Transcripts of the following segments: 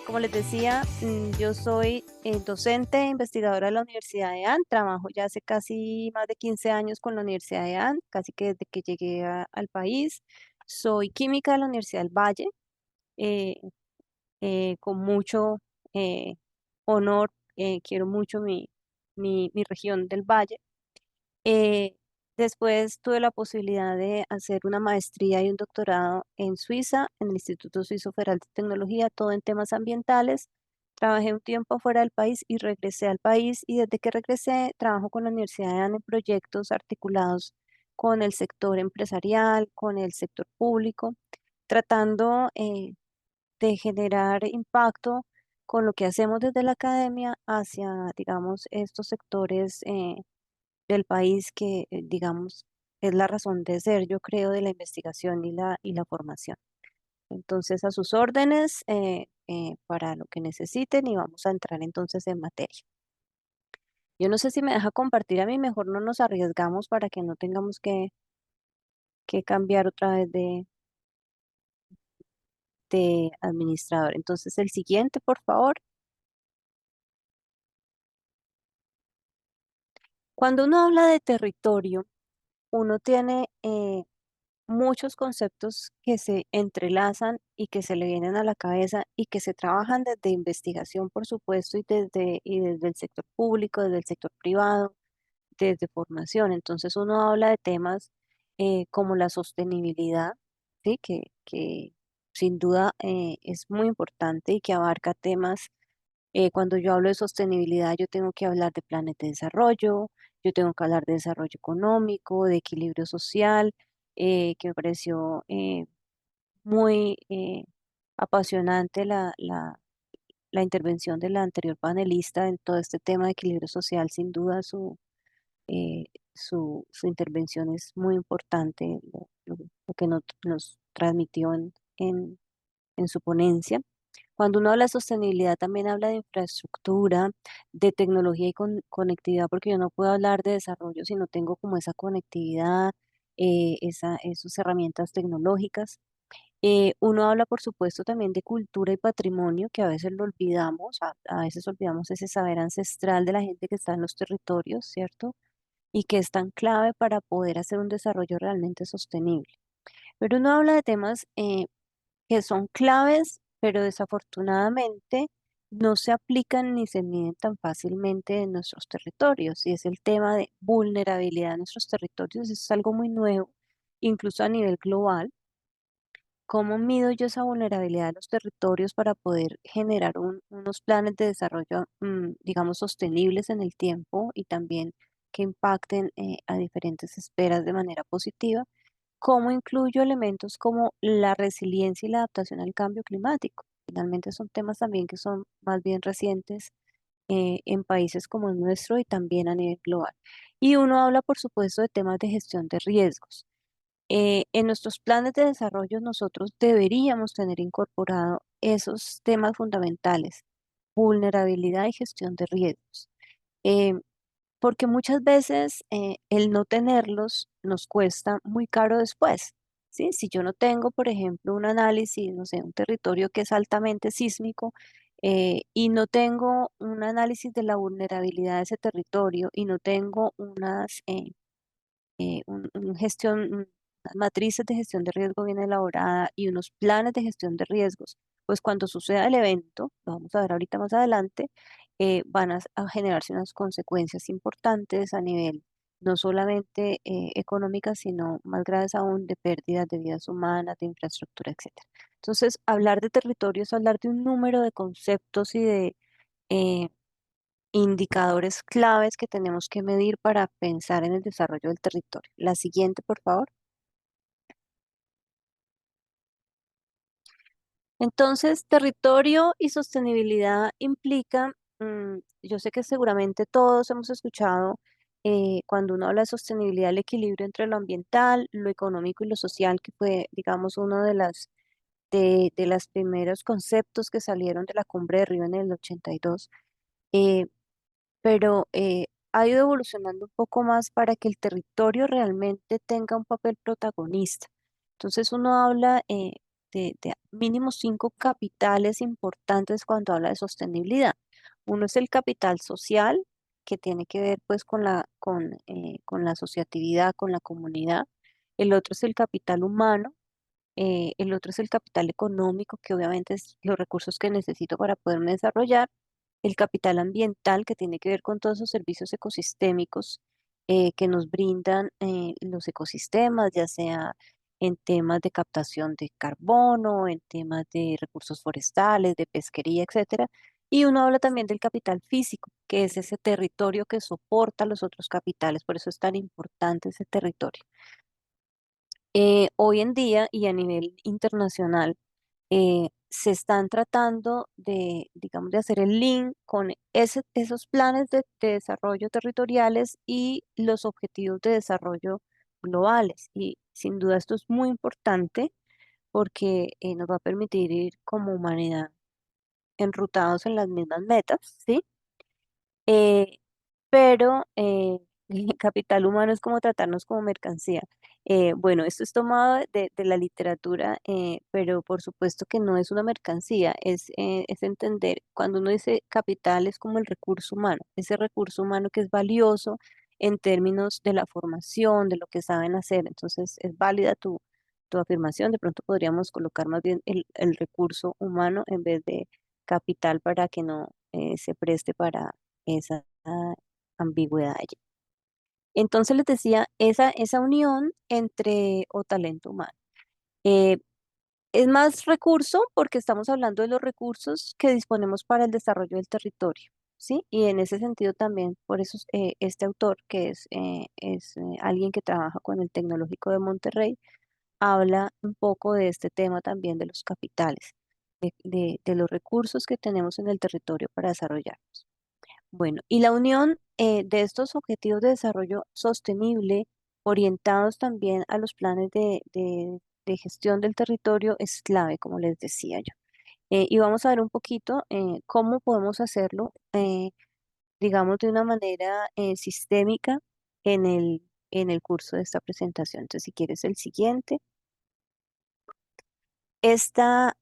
como les decía, yo soy docente e investigadora de la Universidad de AN. Trabajo ya hace casi más de 15 años con la Universidad de AN, casi que desde que llegué al país. Soy química de la Universidad del Valle, eh, con mucho eh, honor. Quiero mucho mi región del Valle. Eh, Después tuve la posibilidad de hacer una maestría y un doctorado en Suiza, en el Instituto Suizo Federal de Tecnología, todo en temas ambientales. Trabajé un tiempo fuera del país y regresé al país, y desde que regresé trabajo con la Universidad de ANE en proyectos articulados con el sector empresarial, con el sector público, tratando de generar impacto con lo que hacemos desde la academia hacia, digamos, estos sectores del país que, digamos, es la razón de ser, yo creo, de la investigación y la formación. Entonces, a sus órdenes, para lo que necesiten, y vamos a entrar entonces en materia. Yo no sé si me deja compartir a mí, mejor no nos arriesgamos para que no tengamos que cambiar otra vez de administrador. Entonces, el siguiente, por favor. Cuando uno habla de territorio, uno tiene muchos conceptos que se entrelazan y que se le vienen a la cabeza y que se trabajan desde investigación, por supuesto, y desde el sector público, desde el sector privado, desde formación. Entonces uno habla de temas como la sostenibilidad, ¿sí? Que sin duda es muy importante y que abarca temas. Cuando yo hablo de sostenibilidad, yo tengo que hablar de planes de desarrollo, yo tengo que hablar de desarrollo económico, de equilibrio social, que me pareció muy apasionante la intervención de la anterior panelista en todo este tema de equilibrio social. Sin duda, eh, su intervención es muy importante, lo que nos transmitió en su ponencia. Cuando uno habla de sostenibilidad, también habla de infraestructura, de tecnología y conectividad, porque yo no puedo hablar de desarrollo si no tengo como esa conectividad, esas herramientas tecnológicas. Uno habla, por supuesto, también de cultura y patrimonio, que a veces lo olvidamos, a veces olvidamos ese saber ancestral de la gente que está en los territorios, ¿cierto? Y que es tan clave para poder hacer un desarrollo realmente sostenible. Pero uno habla de temas que son claves, pero desafortunadamente no se aplican ni se miden tan fácilmente en nuestros territorios. Y es el tema de vulnerabilidad en nuestros territorios. Es algo muy nuevo, incluso a nivel global. ¿Cómo mido yo esa vulnerabilidad de los territorios para poder generar unos planes de desarrollo, digamos, sostenibles en el tiempo y también que impacten a diferentes esferas de manera positiva? ¿Cómo incluyo elementos como la resiliencia y la adaptación al cambio climático? Finalmente son temas también que son más bien recientes en países como el nuestro y también a nivel global. Y uno habla, por supuesto, de temas de gestión de riesgos. En nuestros planes de desarrollo nosotros deberíamos tener incorporado esos temas fundamentales: vulnerabilidad y gestión de riesgos. Eh, Porque muchas veces el no tenerlos nos cuesta muy caro después, ¿sí? Si yo no tengo, por ejemplo, un análisis, no sé, un territorio que es altamente sísmico, y no tengo un análisis de la vulnerabilidad de ese territorio, y no tengo unas matrices de gestión de riesgo bien elaborada y unos planes de gestión de riesgos, pues cuando suceda el evento, lo vamos a ver ahorita más adelante, van a generarse unas consecuencias importantes a nivel no solamente económicas, sino más graves aún, de pérdidas de vidas humanas, de infraestructura, etcétera. Entonces, hablar de territorio es hablar de un número de conceptos y de eh, indicadores claves que tenemos que medir para pensar en el desarrollo del territorio. La siguiente, por favor. Entonces, territorio y sostenibilidad implica, yo sé que seguramente todos hemos escuchado, cuando uno habla de sostenibilidad, el equilibrio entre lo ambiental, lo económico y lo social, que fue, digamos, uno de los primeros conceptos que salieron de la Cumbre de Río en el 82. eh, pero ha ido evolucionando un poco más para que el territorio realmente tenga un papel protagonista. Entonces uno habla de mínimo 5 capitales importantes cuando habla de sostenibilidad. Uno es el capital social, que tiene que ver pues con la asociatividad, con la comunidad. El otro es el capital humano, el otro es el capital económico, que obviamente es los recursos que necesito para poderme desarrollar. El capital ambiental, que tiene que ver con todos esos servicios ecosistémicos que nos brindan los ecosistemas, ya sea en temas de captación de carbono, en temas de recursos forestales, de pesquería, etcétera. Y uno habla también del capital físico, que es ese territorio que soporta los otros capitales, por eso es tan importante ese territorio. Hoy en día y a nivel internacional, se están tratando de, digamos, de hacer el link con esos planes de desarrollo territoriales y los objetivos de desarrollo globales. Y sin duda esto es muy importante porque nos va a permitir ir como humanidad enrutados en las mismas metas, ¿sí? Eh, pero el capital humano es como tratarnos como mercancía. Bueno, esto es tomado de la literatura, pero por supuesto que no es una mercancía, es entender, cuando uno dice capital es como el recurso humano, ese recurso humano que es valioso en términos de la formación, de lo que saben hacer. Entonces, es válida tu afirmación, de pronto podríamos colocar más bien el recurso humano en vez de capital para que no se preste para esa ambigüedad allí. Entonces les decía, esa unión entre o talento humano. Eh, es más recurso porque estamos hablando de los recursos que disponemos para el desarrollo del territorio, ¿sí? Y en ese sentido también, por eso este autor, que es alguien que trabaja con el Tecnológico de Monterrey, habla un poco de este tema también de los capitales, de los recursos que tenemos en el territorio para desarrollarnos. Bueno, y la unión de estos objetivos de desarrollo sostenible, orientados también a los planes de gestión del territorio, es clave, como les decía yo. Y vamos a ver un poquito cómo podemos hacerlo, digamos, de una manera sistémica en el curso de esta presentación. Entonces, si quieres el siguiente, esta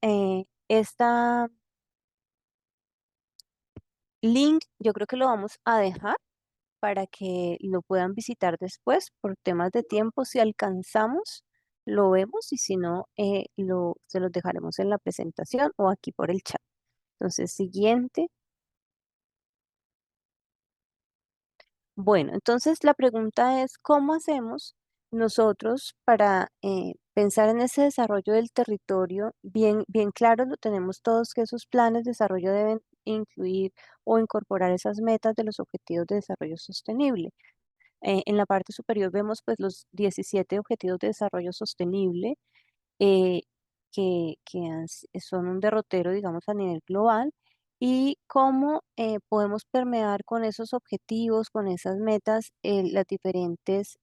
link yo creo que lo vamos a dejar para que lo puedan visitar después por temas de tiempo. Si alcanzamos, lo vemos y si no, se los dejaremos en la presentación o aquí por el chat. Entonces, siguiente. Bueno, entonces la pregunta es, ¿cómo hacemos nosotros para pensar en ese desarrollo del territorio? Bien, bien claro, lo tenemos todos que esos planes de desarrollo deben incluir o incorporar esas metas de los objetivos de desarrollo sostenible. En la parte superior vemos pues los 17 objetivos de desarrollo sostenible eh, son un derrotero, digamos, a nivel global y cómo podemos permear con esos objetivos, con esas metas, las diferentes,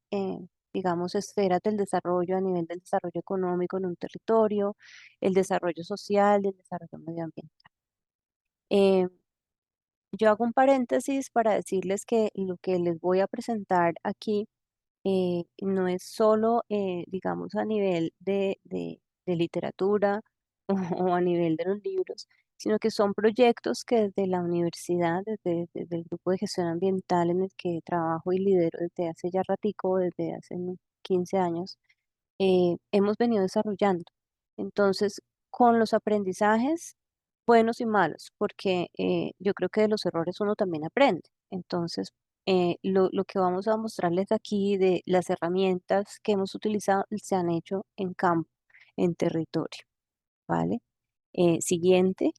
digamos, esferas del desarrollo a nivel del desarrollo económico en un territorio, el desarrollo social y el desarrollo medioambiental. Eh, yo hago un paréntesis para decirles que lo que les voy a presentar aquí no es solo, digamos, a nivel de literatura o a nivel de los libros, sino que son proyectos que desde la universidad, desde el grupo de gestión ambiental en el que trabajo y lidero desde hace ya ratico, desde hace unos 15 años, hemos venido desarrollando. Entonces, con los aprendizajes buenos y malos, porque yo creo que de los errores uno también aprende. Entonces, lo que vamos a mostrarles aquí de las herramientas que hemos utilizado se han hecho en campo, en territorio, ¿vale? Siguiente.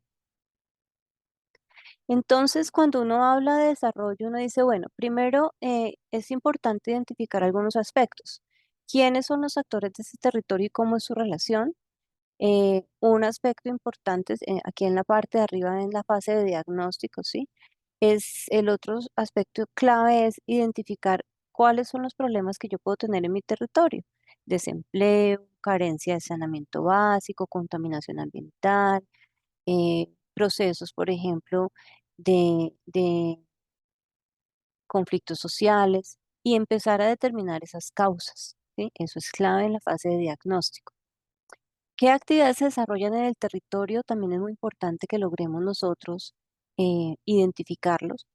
Entonces, cuando uno habla de desarrollo, uno dice, bueno, primero es importante identificar algunos aspectos. ¿Quiénes son los actores de ese territorio y cómo es su relación? Un aspecto importante aquí en la parte de arriba, en la fase de diagnóstico, ¿sí? Es el otro aspecto clave es identificar cuáles son los problemas que yo puedo tener en mi territorio. Desempleo, carencia de saneamiento básico, contaminación ambiental, procesos, por ejemplo, de conflictos sociales y empezar a determinar esas causas, ¿sí? Eso es clave en la fase de diagnóstico. ¿Qué actividades se desarrollan en el territorio? También es muy importante que logremos nosotros identificarlos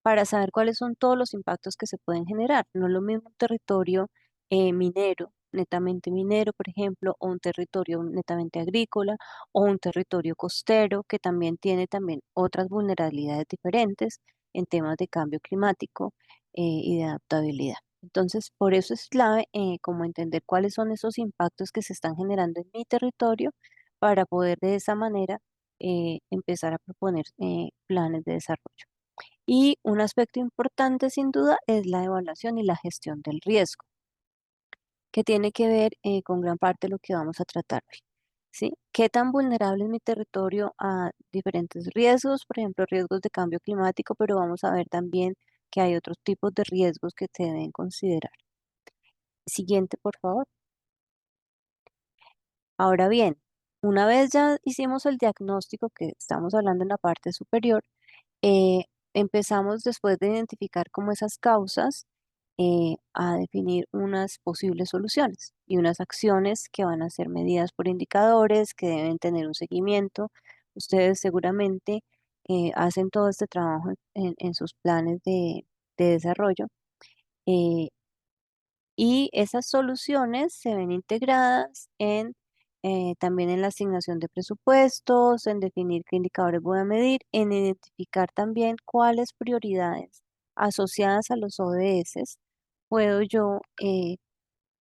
para saber cuáles son todos los impactos que se pueden generar. No es lo mismo un territorio minero, netamente minero, por ejemplo, o un territorio netamente agrícola, o un territorio costero que también tiene también otras vulnerabilidades diferentes en temas de cambio climático y de adaptabilidad. Entonces, por eso es clave como entender cuáles son esos impactos que se están generando en mi territorio para poder de esa manera empezar a proponer planes de desarrollo. Y un aspecto importante sin duda es la evaluación y la gestión del riesgo, que tiene que ver con gran parte de lo que vamos a tratar hoy. ¿Sí? ¿Qué tan vulnerable es mi territorio a diferentes riesgos? Por ejemplo, riesgos de cambio climático, pero vamos a ver también que hay otros tipos de riesgos que se deben considerar. Siguiente, por favor. Ahora bien, una vez ya hicimos el diagnóstico que estamos hablando en la parte superior, eh, empezamos después de identificar como esas causas a definir unas posibles soluciones y unas acciones que van a ser medidas por indicadores, que deben tener un seguimiento. Ustedes seguramente hacen todo este trabajo en sus planes de desarrollo. eh, y esas soluciones se ven integradas en también en la asignación de presupuestos, en definir qué indicadores voy a medir, en identificar también cuáles prioridades asociadas a los ODS puedo yo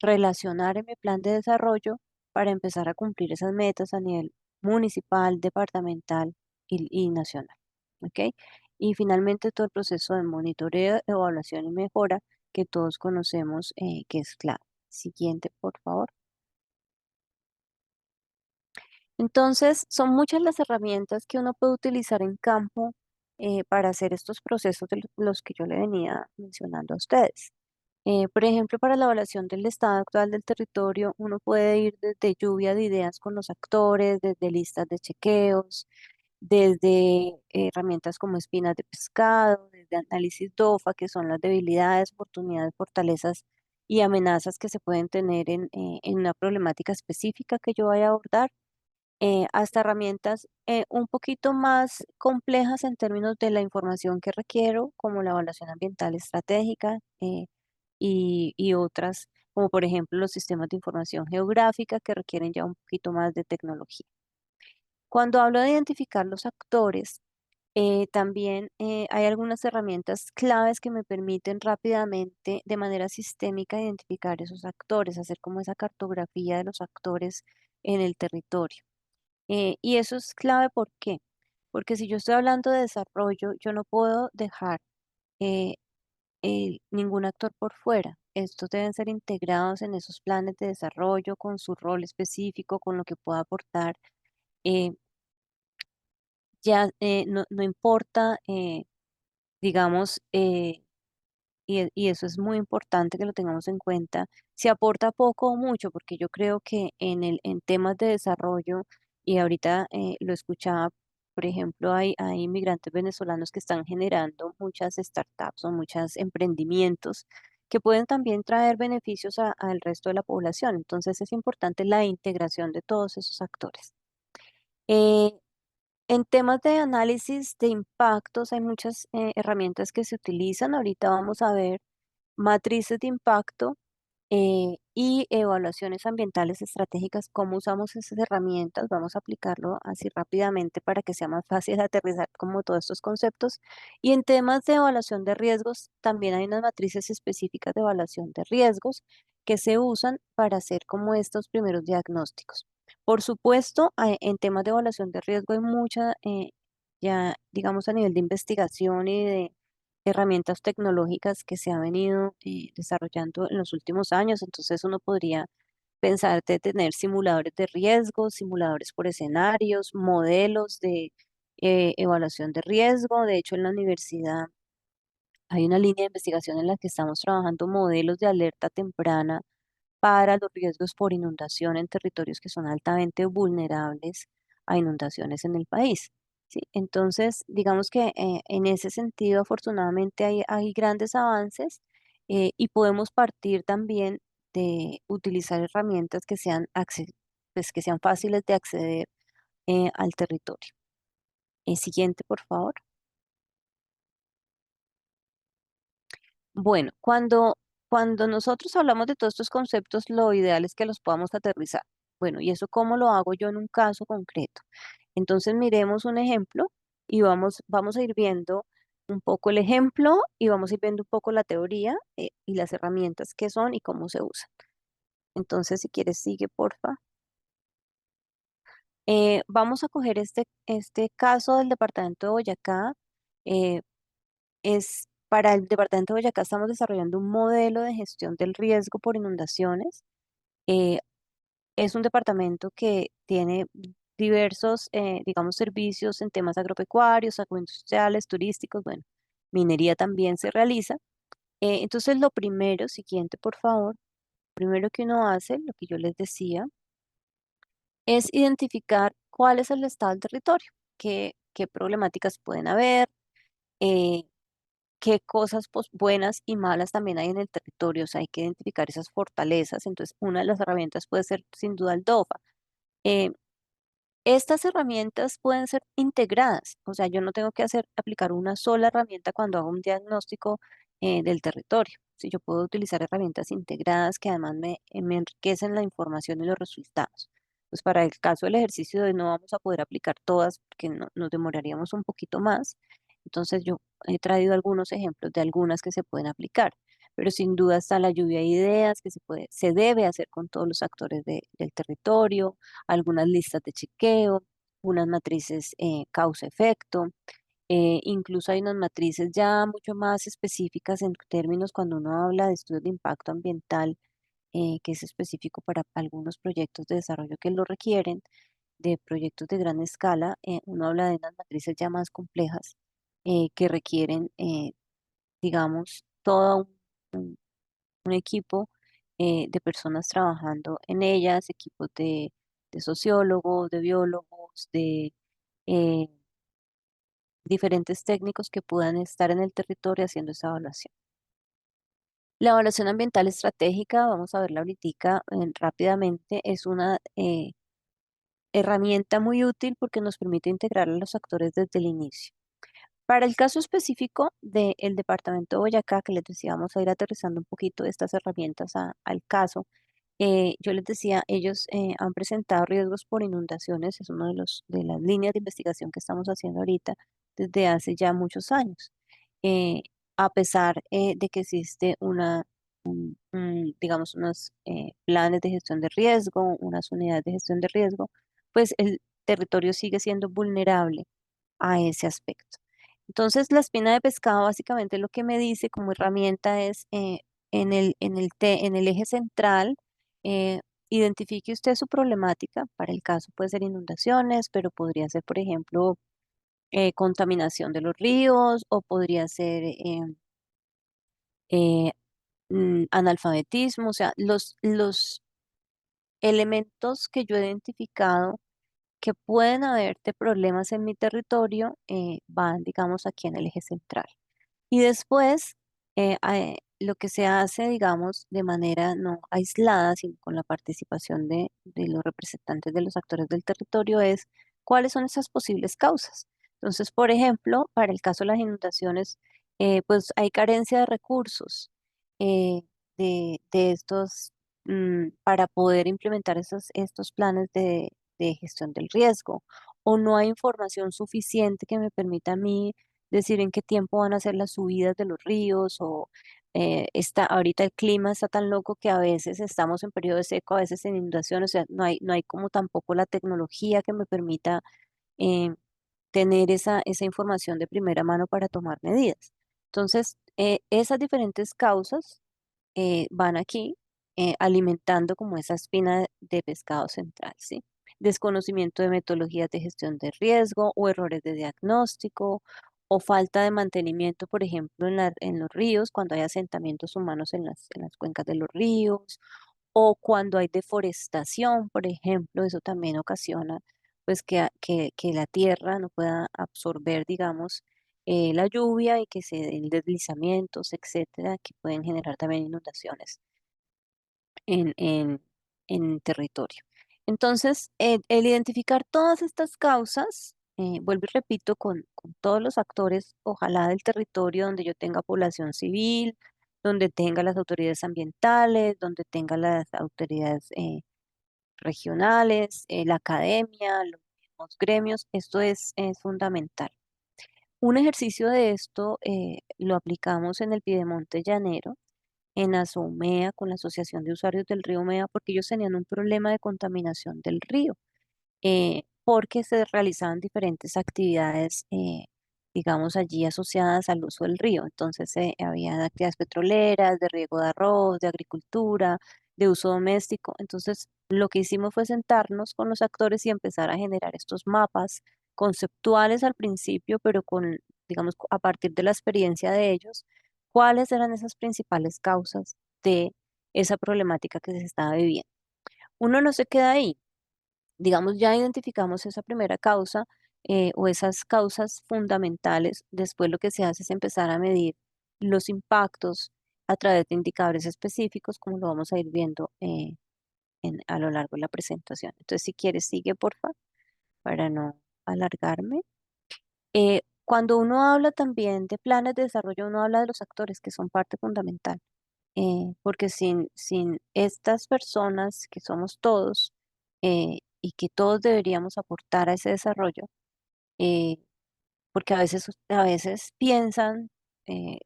relacionar en mi plan de desarrollo para empezar a cumplir esas metas a nivel municipal, departamental y nacional. ¿Ok? Y finalmente todo el proceso de monitoreo, evaluación y mejora que todos conocemos que es clave. Siguiente, por favor. Entonces, son muchas las herramientas que uno puede utilizar en campo para hacer estos procesos de los que yo le venía mencionando a ustedes. Por ejemplo, para la evaluación del estado actual del territorio, uno puede ir desde lluvia de ideas con los actores, desde listas de chequeos, desde herramientas como espinas de pescado, desde análisis DOFA, que son las debilidades, oportunidades, fortalezas y amenazas que se pueden tener en una problemática específica que yo vaya a abordar, hasta herramientas un poquito más complejas en términos de la información que requiero, como la evaluación ambiental estratégica y otras, como por ejemplo los sistemas de información geográfica que requieren ya un poquito más de tecnología. Cuando hablo de identificar los actores, también hay algunas herramientas claves que me permiten rápidamente, de manera sistémica, identificar esos actores, hacer como esa cartografía de los actores en el territorio. Y eso es clave, ¿por qué? Porque si yo estoy hablando de desarrollo, yo no puedo dejar eh, ningún actor por fuera. Estos deben ser integrados en esos planes de desarrollo con su rol específico, con lo que pueda aportar. Eh, ya no importa, digamos, y eso es muy importante que lo tengamos en cuenta, si aporta poco o mucho, porque yo creo que en temas de desarrollo, y ahorita lo escuchaba, por ejemplo, hay inmigrantes venezolanos que están generando muchas startups o muchos emprendimientos que pueden también traer beneficios al resto de la población. Entonces es importante la integración de todos esos actores. Eh, en temas de análisis de impactos hay muchas herramientas que se utilizan. Ahorita vamos a ver matrices de impacto y evaluaciones ambientales estratégicas. ¿Cómo usamos esas herramientas? Vamos a aplicarlo así rápidamente para que sea más fácil aterrizar como todos estos conceptos. Y en temas de evaluación de riesgos, también hay unas matrices específicas de evaluación de riesgos que se usan para hacer como estos primeros diagnósticos. Por supuesto, en temas de evaluación de riesgo hay mucha, ya digamos a nivel de investigación y de herramientas tecnológicas que se han venido desarrollando en los últimos años. Entonces uno podría pensar de tener simuladores de riesgos, simuladores por escenarios, modelos de evaluación de riesgo. De hecho, en la universidad hay una línea de investigación en la que estamos trabajando modelos de alerta temprana para los riesgos por inundación en territorios que son altamente vulnerables a inundaciones en el país. ¿Sí? Entonces, digamos que en ese sentido, afortunadamente, hay grandes avances y podemos partir también de utilizar herramientas que sean accesibles. pues, que sean fáciles de acceder al territorio. Siguiente, por favor. Bueno, cuando nosotros hablamos de todos estos conceptos, lo ideal es que los podamos aterrizar. Bueno, ¿y eso cómo lo hago yo en un caso concreto? Entonces miremos un ejemplo y vamos a ir viendo un poco el ejemplo y vamos a ir viendo un poco la teoría y las herramientas que son y cómo se usan. Entonces, si quieres, sigue, porfa. Vamos a coger este caso del departamento de Boyacá. eh, para el departamento de Boyacá estamos desarrollando un modelo de gestión del riesgo por inundaciones. Eh, es un departamento que tiene diversos, digamos, servicios en temas agropecuarios, agroindustriales, turísticos, bueno, minería también se realiza. Entonces, lo primero, siguiente, por favor, primero que uno hace, lo que yo les decía, es identificar cuál es el estado del territorio, qué problemáticas pueden haber, eh, qué cosas buenas y malas también hay en el territorio, o sea, hay que identificar esas fortalezas. Entonces, una de las herramientas puede ser sin duda el DOFA. Eh, Estas herramientas pueden ser integradas, o sea, yo no tengo que aplicar una sola herramienta cuando hago un diagnóstico del territorio. Si yo puedo utilizar herramientas integradas que además me enriquecen la información y los resultados. Pues para el caso del ejercicio de hoy no vamos a poder aplicar todas porque nos demoraríamos un poquito más. Entonces yo he traído algunos ejemplos de algunas que se pueden aplicar, pero sin duda está la lluvia de ideas que se debe hacer con todos los actores del territorio, algunas listas de chequeo, unas matrices causa-efecto, incluso hay unas matrices ya mucho más específicas en términos cuando uno habla de estudios de impacto ambiental, que es específico para algunos proyectos de desarrollo que lo requieren, de proyectos de gran escala, uno habla de unas matrices ya más complejas que requieren, digamos, todo un equipo de personas trabajando en ellas, equipos de sociólogos, de biólogos, de eh, diferentes técnicos que puedan estar en el territorio haciendo esa evaluación. La evaluación ambiental estratégica, vamos a verla ahorita rápidamente, es una herramienta muy útil porque nos permite integrar a los actores desde el inicio. Para el caso específico del departamento de Boyacá, que les decía, vamos a ir aterrizando un poquito estas herramientas al caso. Yo les decía, ellos han presentado riesgos por inundaciones, es una de las líneas de investigación que estamos haciendo ahorita desde hace ya muchos años. Eh, a pesar de que existe digamos, unos planes de gestión de riesgo, unas unidades de gestión de riesgo, pues el territorio sigue siendo vulnerable a ese aspecto. Entonces, la espina de pescado básicamente lo que me dice como herramienta es en el eje central, eh, identifique usted su problemática. Para el caso puede ser inundaciones, pero podría ser, por ejemplo, contaminación de los ríos o podría ser eh, analfabetismo, o sea, los elementos que yo he identificado que pueden haberte problemas en mi territorio, van, digamos, aquí en el eje central. Y después, lo que se hace, digamos, de manera no aislada, sino con la participación de los representantes de los actores del territorio, es cuáles son esas posibles causas. Entonces, por ejemplo, para el caso de las inundaciones, pues hay carencia de recursos eh, de estos para poder implementar estos planes de gestión del riesgo, o no hay información suficiente que me permita a mí decir en qué tiempo van a ser las subidas de los ríos o ahorita el clima está tan loco que a veces estamos en periodo de seco, a veces en inundación, o sea, no hay como tampoco la tecnología que me permita eh, tener esa información de primera mano para tomar medidas. Entonces, esas diferentes causas van aquí alimentando como esa espina de pescado central, ¿sí? Desconocimiento de metodologías de gestión de riesgo o errores de diagnóstico o falta de mantenimiento, por ejemplo, en los ríos, cuando hay asentamientos humanos en las cuencas de los ríos o cuando hay deforestación, por ejemplo, eso también ocasiona pues que la tierra no pueda absorber, digamos, la lluvia y que se den deslizamientos, etcétera, que pueden generar también inundaciones en, en, en territorio. Entonces, el identificar todas estas causas, vuelvo y repito, con todos los actores, ojalá del territorio donde yo tenga población civil, donde tenga las autoridades ambientales, donde tenga las autoridades regionales, la academia, los mismos gremios, esto es fundamental. Un ejercicio de esto lo aplicamos en el Piedemonte Llanero, en Asomea, con la Asociación de Usuarios del Río Mea, porque ellos tenían un problema de contaminación del río, porque se realizaban diferentes actividades, digamos, allí asociadas al uso del río. Entonces, había actividades petroleras, de riego de arroz, de agricultura, de uso doméstico. Entonces, lo que hicimos fue sentarnos con los actores y empezar a generar estos mapas conceptuales al principio, pero con, digamos, a partir de la experiencia de ellos, cuáles eran esas principales causas de esa problemática que se estaba viviendo. Uno no se queda ahí, digamos, ya identificamos esa primera causa o esas causas fundamentales. Después lo que se hace es empezar a medir los impactos a través de indicadores específicos, como lo vamos a ir viendo a lo largo de la presentación. Entonces, si quieres, sigue, porfa, para no alargarme. Cuando uno habla también de planes de desarrollo, uno habla de los actores que son parte fundamental, porque sin estas personas que somos todos y que todos deberíamos aportar a ese desarrollo, eh, porque a veces piensan eh,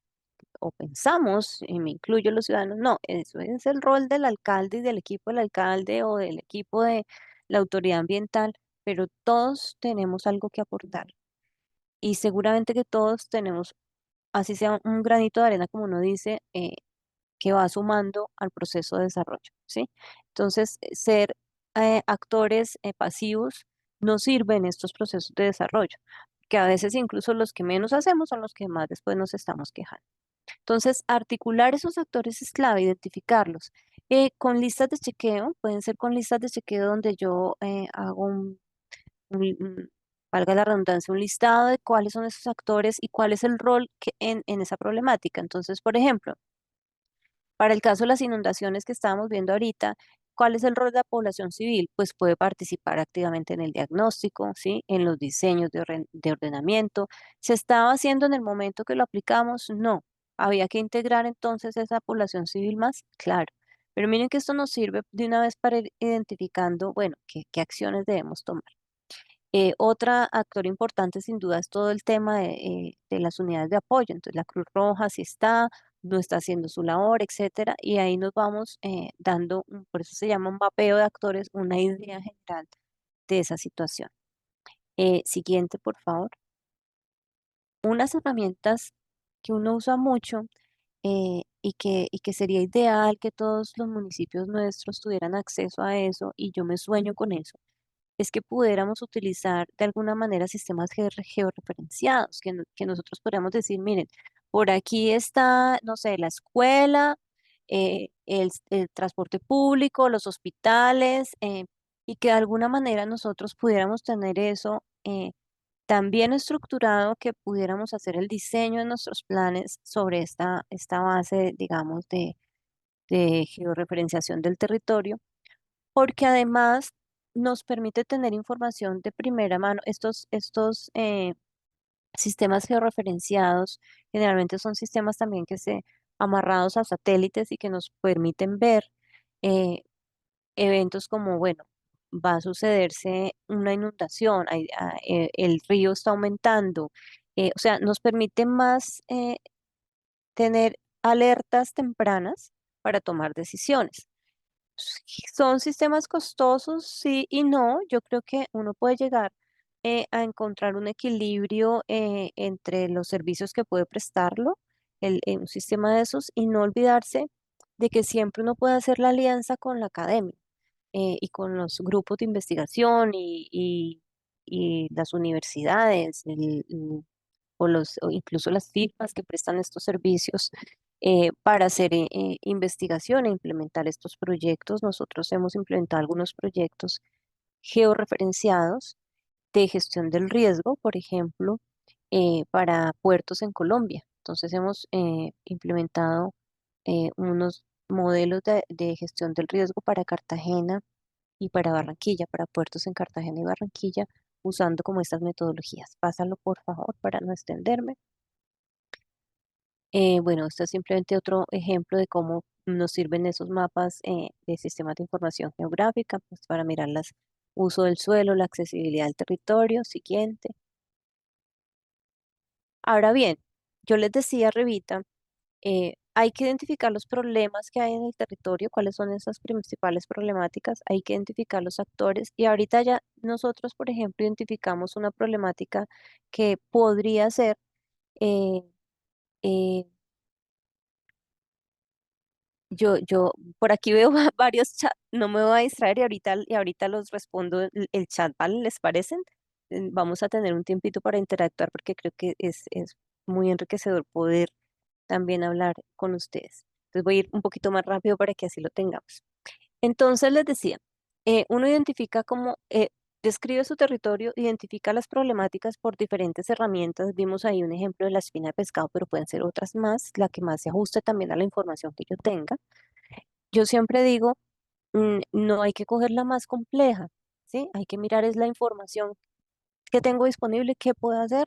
o pensamos, y me incluyo los ciudadanos, no, eso es el rol del alcalde y del equipo del alcalde o del equipo de la autoridad ambiental, pero todos tenemos algo que aportar y seguramente que todos tenemos, así sea un granito de arena, como uno dice, que va sumando al proceso de desarrollo, ¿sí? Entonces, ser actores pasivos no sirve en estos procesos de desarrollo, que a veces incluso los que menos hacemos son los que más después nos estamos quejando. Entonces, articular esos actores es clave, identificarlos. Con listas de chequeo, pueden ser con listas de chequeo donde yo hago valga la redundancia, un listado de cuáles son esos actores y cuál es el rol en esa problemática. Entonces, por ejemplo, para el caso de las inundaciones que estábamos viendo ahorita, ¿cuál es el rol de la población civil? Pues puede participar activamente en el diagnóstico, ¿sí? En los diseños de ordenamiento. ¿Se estaba haciendo en el momento que lo aplicamos? No. ¿Había que integrar entonces esa población civil más? Claro. Pero miren que esto nos sirve de una vez para ir identificando, bueno, qué acciones debemos tomar. Otra actor importante sin duda es todo el tema de las unidades de apoyo. Entonces la Cruz Roja si está, no está haciendo su labor, etcétera. Y ahí nos vamos dando, por eso se llama un mapeo de actores, una idea general de esa situación. Siguiente, por favor. Unas herramientas que uno usa mucho y que sería ideal que todos los municipios nuestros tuvieran acceso a eso, y yo me sueño con eso, es que pudiéramos utilizar de alguna manera sistemas georreferenciados, que nosotros podríamos decir, miren, por aquí está, no sé, la escuela, el transporte público, los hospitales, y que de alguna manera nosotros pudiéramos tener eso tan bien estructurado que pudiéramos hacer el diseño de nuestros planes sobre esta base, digamos, de georreferenciación del territorio, porque además nos permite tener información de primera mano. Estos sistemas georreferenciados generalmente son sistemas también que se amarrados a satélites y que nos permiten ver eh, eventos como, bueno, va a sucederse una inundación, el río está aumentando, o sea, nos permite más tener alertas tempranas para tomar decisiones. Son sistemas costosos, sí y no. Yo creo que uno puede llegar a encontrar un equilibrio entre los servicios que puede prestarlo, un sistema de esos, y no olvidarse de que siempre uno puede hacer la alianza con la academia y con los grupos de investigación y las universidades, o incluso las firmas que prestan estos servicios para hacer investigación e implementar estos proyectos. Nosotros hemos implementado algunos proyectos georreferenciados de gestión del riesgo, por ejemplo, para puertos en Colombia. Entonces hemos implementado unos modelos de gestión del riesgo para Cartagena y para Barranquilla, para puertos en Cartagena y Barranquilla, usando como estas metodologías. Pásalo, por favor, para no extenderme. Bueno, esto es simplemente otro ejemplo de cómo nos sirven esos mapas de sistemas de información geográfica, pues para mirar el uso del suelo, la accesibilidad del territorio. Siguiente. Ahora bien, yo les decía, Revita, hay que identificar los problemas que hay en el territorio, cuáles son esas principales problemáticas, hay que identificar los actores y ahorita ya nosotros, por ejemplo, identificamos una problemática que podría ser eh, eh, por aquí veo varios chats, no me voy a distraer y ahorita los respondo el chat, ¿vale? ¿Les parecen? Vamos a tener un tiempito para interactuar porque creo que es muy enriquecedor poder también hablar con ustedes. Entonces voy a ir un poquito más rápido para que así lo tengamos. Entonces les decía, uno identifica como, describe su territorio, identifica las problemáticas por diferentes herramientas. Vimos ahí un ejemplo de la espina de pescado, pero pueden ser otras más, la que más se ajuste también a la información que yo tenga. Yo siempre digo, no hay que coger la más compleja, ¿sí? Hay que mirar es la información que tengo disponible, qué puedo hacer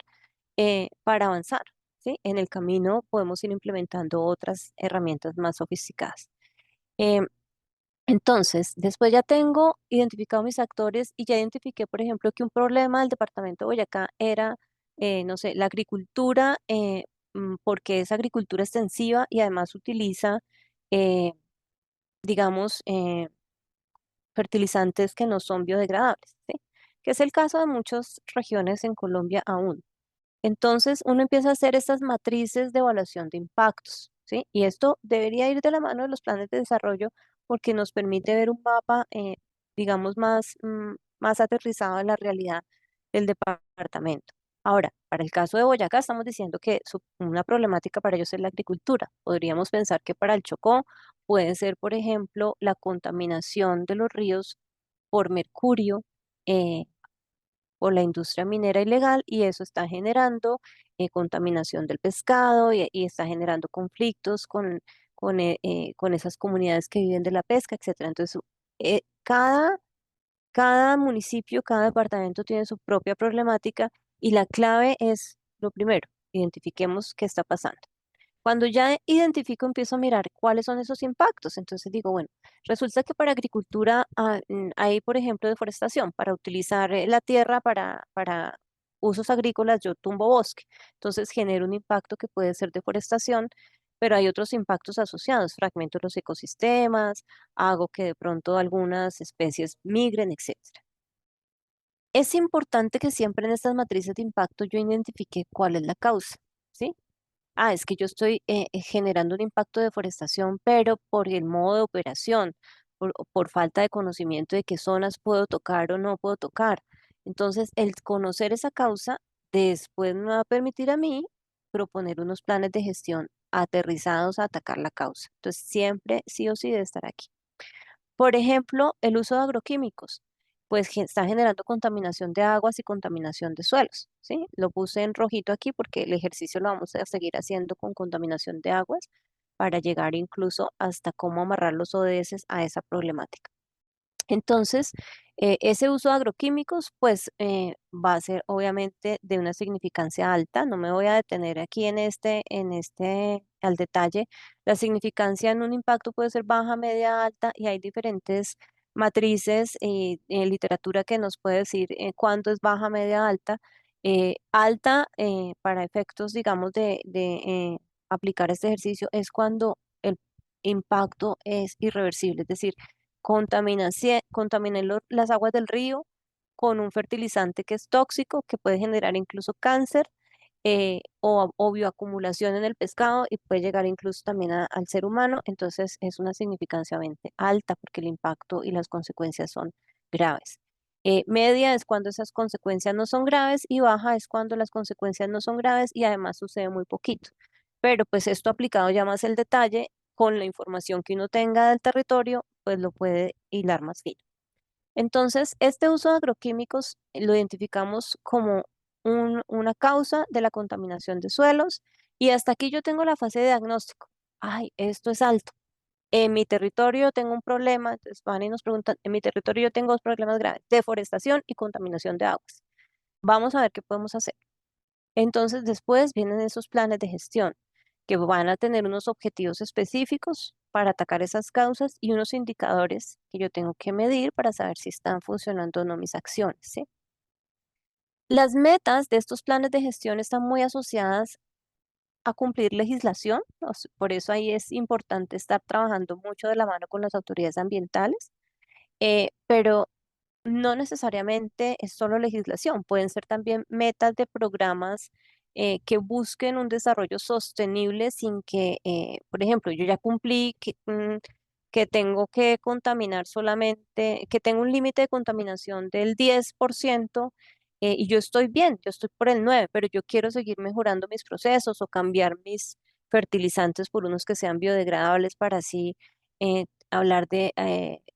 para avanzar, ¿sí? En el camino podemos ir implementando otras herramientas más sofisticadas. Em, entonces, después ya tengo identificado mis actores y ya identifiqué, por ejemplo, que un problema del departamento de Boyacá era, no sé, la agricultura, porque es agricultura extensiva y además utiliza, eh, digamos, fertilizantes que no son biodegradables, ¿sí? Que es el caso de muchas regiones en Colombia aún. Entonces, uno empieza a hacer estas matrices de evaluación de impactos, ¿sí? Y esto debería ir de la mano de los planes de desarrollo porque nos permite ver un mapa, digamos, más aterrizado en la realidad del departamento. Ahora, para el caso de Boyacá, estamos diciendo que una problemática para ellos es la agricultura. Podríamos pensar que para el Chocó puede ser, por ejemplo, la contaminación de los ríos por mercurio, eh, por la industria minera ilegal y eso está generando contaminación del pescado y está generando conflictos con esas comunidades que viven de la pesca, etcétera. Entonces, eh, cada, cada municipio, cada departamento tiene su propia problemática y la clave es lo primero, identifiquemos qué está pasando. Cuando ya identifico, empiezo a mirar cuáles son esos impactos. Entonces digo, bueno, resulta que para agricultura hay, por ejemplo, deforestación. Para utilizar la tierra para usos agrícolas, yo tumbo bosque. Entonces genero un impacto que puede ser deforestación, pero hay otros impactos asociados. Fragmento los ecosistemas, hago que de pronto algunas especies migren, etcétera. Es importante que siempre en estas matrices de impacto yo identifique cuál es la causa, ¿sí? Es que yo estoy generando un impacto de deforestación, pero por el modo de operación, por falta de conocimiento de qué zonas puedo tocar o no puedo tocar. Entonces, el conocer esa causa después me va a permitir a mí proponer unos planes de gestión aterrizados a atacar la causa. Entonces, siempre sí o sí debe estar aquí. Por ejemplo, el uso de agroquímicos, pues está generando contaminación de aguas y contaminación de suelos, ¿sí? Lo puse en rojito aquí porque el ejercicio lo vamos a seguir haciendo con contaminación de aguas para llegar incluso hasta cómo amarrar los ODS a esa problemática. Entonces, ese uso de agroquímicos, pues va a ser obviamente de una significancia alta. No me voy a detener aquí al detalle. La significancia en un impacto puede ser baja, media, alta y hay diferentes matrices en literatura que nos puede decir cuándo es baja, media, alta. Alta, para efectos, digamos, de aplicar este ejercicio, es cuando el impacto es irreversible, es decir, contaminé las aguas del río con un fertilizante que es tóxico, que puede generar incluso cáncer o bioacumulación en el pescado y puede llegar incluso también al ser humano. Entonces es una significanciamente alta porque el impacto y las consecuencias son graves. Media es cuando esas consecuencias no son graves y baja es cuando las consecuencias no son graves y además sucede muy poquito. Pero pues esto aplicado ya más el detalle con la información que uno tenga del territorio, pues lo puede hilar más fino. Entonces, este uso de agroquímicos lo identificamos como una causa de la contaminación de suelos y hasta aquí yo tengo la fase de diagnóstico. Ay, esto es alto. En mi territorio tengo un problema, entonces van y nos preguntan, en mi territorio yo tengo dos problemas graves, deforestación y contaminación de aguas. Vamos a ver qué podemos hacer. Entonces, después vienen esos planes de gestión que van a tener unos objetivos específicos para atacar esas causas y unos indicadores que yo tengo que medir para saber si están funcionando o no mis acciones, ¿sí? Las metas de estos planes de gestión están muy asociadas a cumplir legislación, por eso ahí es importante estar trabajando mucho de la mano con las autoridades ambientales, pero no necesariamente es solo legislación, pueden ser también metas de programas que busquen un desarrollo sostenible sin que, por ejemplo, yo ya cumplí que tengo que contaminar solamente, que tengo un límite de contaminación del 10%, y yo estoy bien, yo estoy por el 9%, pero yo quiero seguir mejorando mis procesos o cambiar mis fertilizantes por unos que sean biodegradables para así hablar de,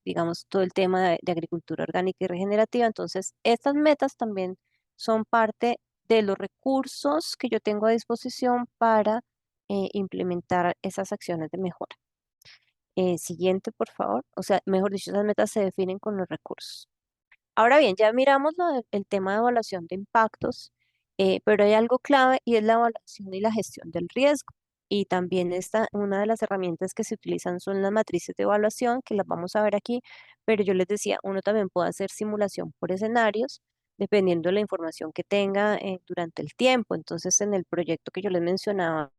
digamos, todo el tema de agricultura orgánica y regenerativa. Entonces, estas metas también son parte de los recursos que yo tengo a disposición para implementar esas acciones de mejora. Siguiente, por favor. O sea, mejor dicho, esas metas se definen con los recursos. Ahora bien, ya miramos el tema de evaluación de impactos, pero hay algo clave y es la evaluación y la gestión del riesgo. Y también una de las herramientas que se utilizan son las matrices de evaluación, que las vamos a ver aquí, pero yo les decía, uno también puede hacer simulación por escenarios, dependiendo de la información que tenga durante el tiempo. Entonces, en el proyecto que yo les mencionaba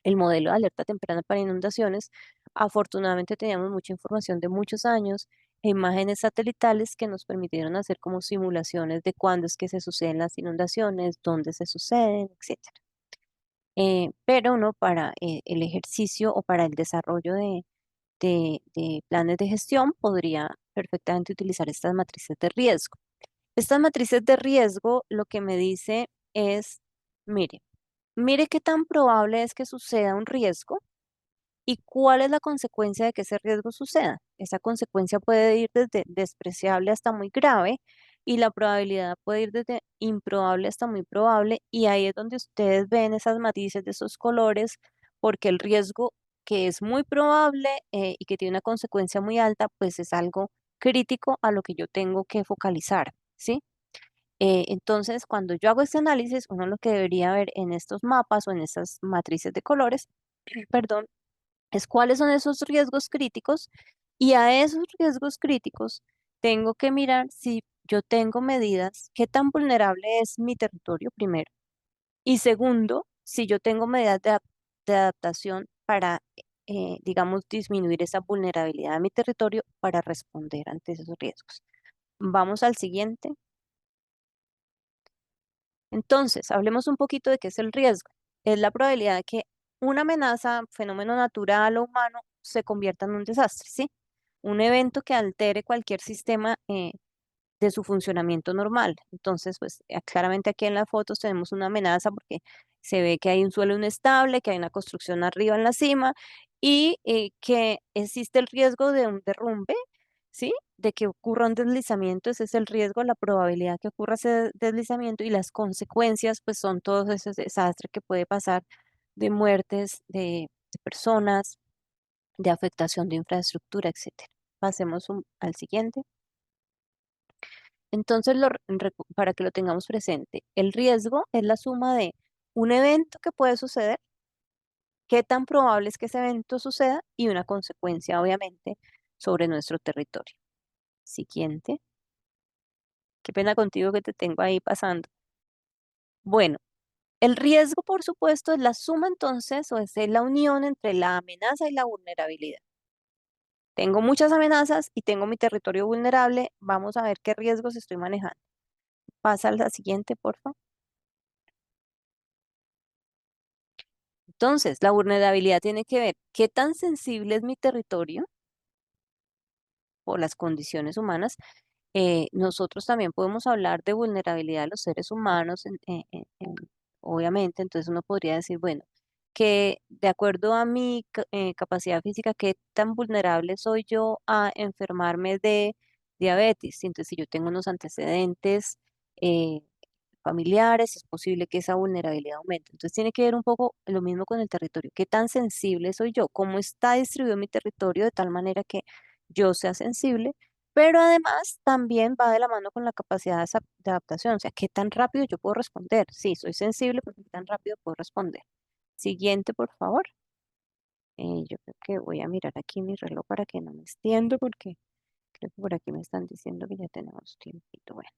el modelo de alerta temprana para inundaciones, afortunadamente teníamos mucha información de muchos años e imágenes satelitales que nos permitieron hacer como simulaciones de cuándo es que se suceden las inundaciones, dónde se suceden, etcétera. Pero no para el ejercicio o para el desarrollo de planes de gestión podría perfectamente utilizar estas matrices de riesgo. Estas matrices de riesgo lo que me dice es, mire, mire qué tan probable es que suceda un riesgo y cuál es la consecuencia de que ese riesgo suceda. Esa consecuencia puede ir desde despreciable hasta muy grave y la probabilidad puede ir desde improbable hasta muy probable y ahí es donde ustedes ven esas matices de esos colores porque el riesgo que es muy probable y que tiene una consecuencia muy alta, pues es algo crítico a lo que yo tengo que focalizar, ¿sí? Entonces, cuando yo hago este análisis, uno lo que debería ver en estos mapas o en estas matrices de colores, perdón, es cuáles son esos riesgos críticos y a esos riesgos críticos tengo que mirar si yo tengo medidas, qué tan vulnerable es mi territorio primero y segundo, si yo tengo medidas de adaptación para, digamos, disminuir esa vulnerabilidad de mi territorio para responder ante esos riesgos. Vamos al siguiente. Entonces, hablemos un poquito de qué es el riesgo. Es la probabilidad de que una amenaza, fenómeno natural o humano, se convierta en un desastre, ¿sí? Un evento que altere cualquier sistema de su funcionamiento normal. Entonces, pues claramente aquí en las fotos tenemos una amenaza porque se ve que hay un suelo inestable, que hay una construcción arriba en la cima y que existe el riesgo de un derrumbe, ¿sí? De que ocurra un deslizamiento, ese es el riesgo, la probabilidad que ocurra ese deslizamiento y las consecuencias, pues son todos esos desastres que puede pasar de muertes de personas, de afectación de infraestructura, etcétera. Pasemos al siguiente. Entonces, para que lo tengamos presente, el riesgo es la suma de un evento que puede suceder, qué tan probable es que ese evento suceda y una consecuencia, obviamente, sobre nuestro territorio. Siguiente. Qué pena contigo que te tengo ahí pasando. Bueno, el riesgo, por supuesto, es la suma entonces, o es la unión entre la amenaza y la vulnerabilidad. Tengo muchas amenazas y tengo mi territorio vulnerable. Vamos a ver qué riesgos estoy manejando. Pasa a la siguiente, por favor. Entonces, la vulnerabilidad tiene que ver qué tan sensible es mi territorio por las condiciones humanas. Nosotros también podemos hablar de vulnerabilidad de los seres humanos, obviamente, entonces uno podría decir, bueno, que de acuerdo a mi capacidad física, qué tan vulnerable soy yo a enfermarme de diabetes. Entonces, si yo tengo unos antecedentes, familiares, es posible que esa vulnerabilidad aumente. Entonces tiene que ver un poco lo mismo con el territorio. ¿Qué tan sensible soy yo? ¿Cómo está distribuido mi territorio de tal manera que yo sea sensible? Pero además también va de la mano con la capacidad de adaptación. O sea, ¿qué tan rápido yo puedo responder? Sí, soy sensible, pero ¿qué tan rápido puedo responder? Siguiente, por favor. Yo creo que voy a mirar aquí mi reloj para que no me extiendo porque creo que por aquí me están diciendo que ya tenemos tiempito. Bueno.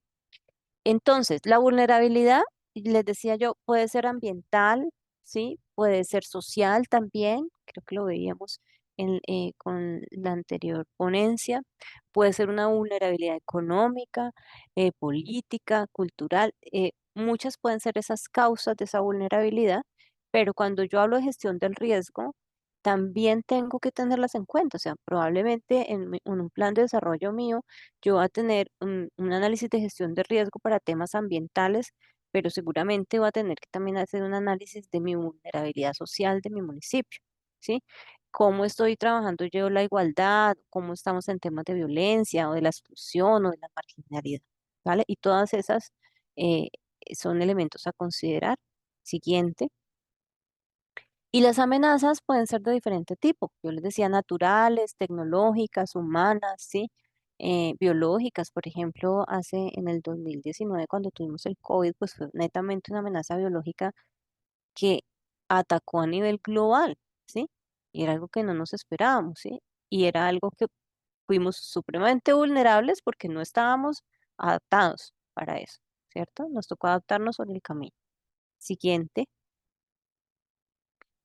Entonces, la vulnerabilidad, les decía yo, puede ser ambiental, ¿sí? Puede ser social también, creo que lo veíamos con la anterior ponencia. Puede ser una vulnerabilidad económica, política, cultural. Muchas pueden ser esas causas de esa vulnerabilidad, pero cuando yo hablo de gestión del riesgo, también tengo que tenerlas en cuenta. O sea, probablemente en un plan de desarrollo mío, yo voy a tener un análisis de gestión de riesgo para temas ambientales, pero seguramente voy a tener que también hacer un análisis de mi vulnerabilidad social de mi municipio, ¿sí? ¿Cómo estoy trabajando yo la igualdad? ¿Cómo estamos en temas de violencia o de la exclusión o de la marginalidad? ¿Vale? Y todas esas eh, son elementos a considerar. Siguiente. Y las amenazas pueden ser de diferente tipo. Yo les decía naturales, tecnológicas, humanas, ¿sí? Biológicas, por ejemplo, en el 2019, cuando tuvimos el COVID, pues fue netamente una amenaza biológica que atacó a nivel global, ¿sí? Y era algo que no nos esperábamos, ¿sí? Y era algo que fuimos supremamente vulnerables porque no estábamos adaptados para eso, ¿cierto? Nos tocó adaptarnos sobre el camino. Siguiente.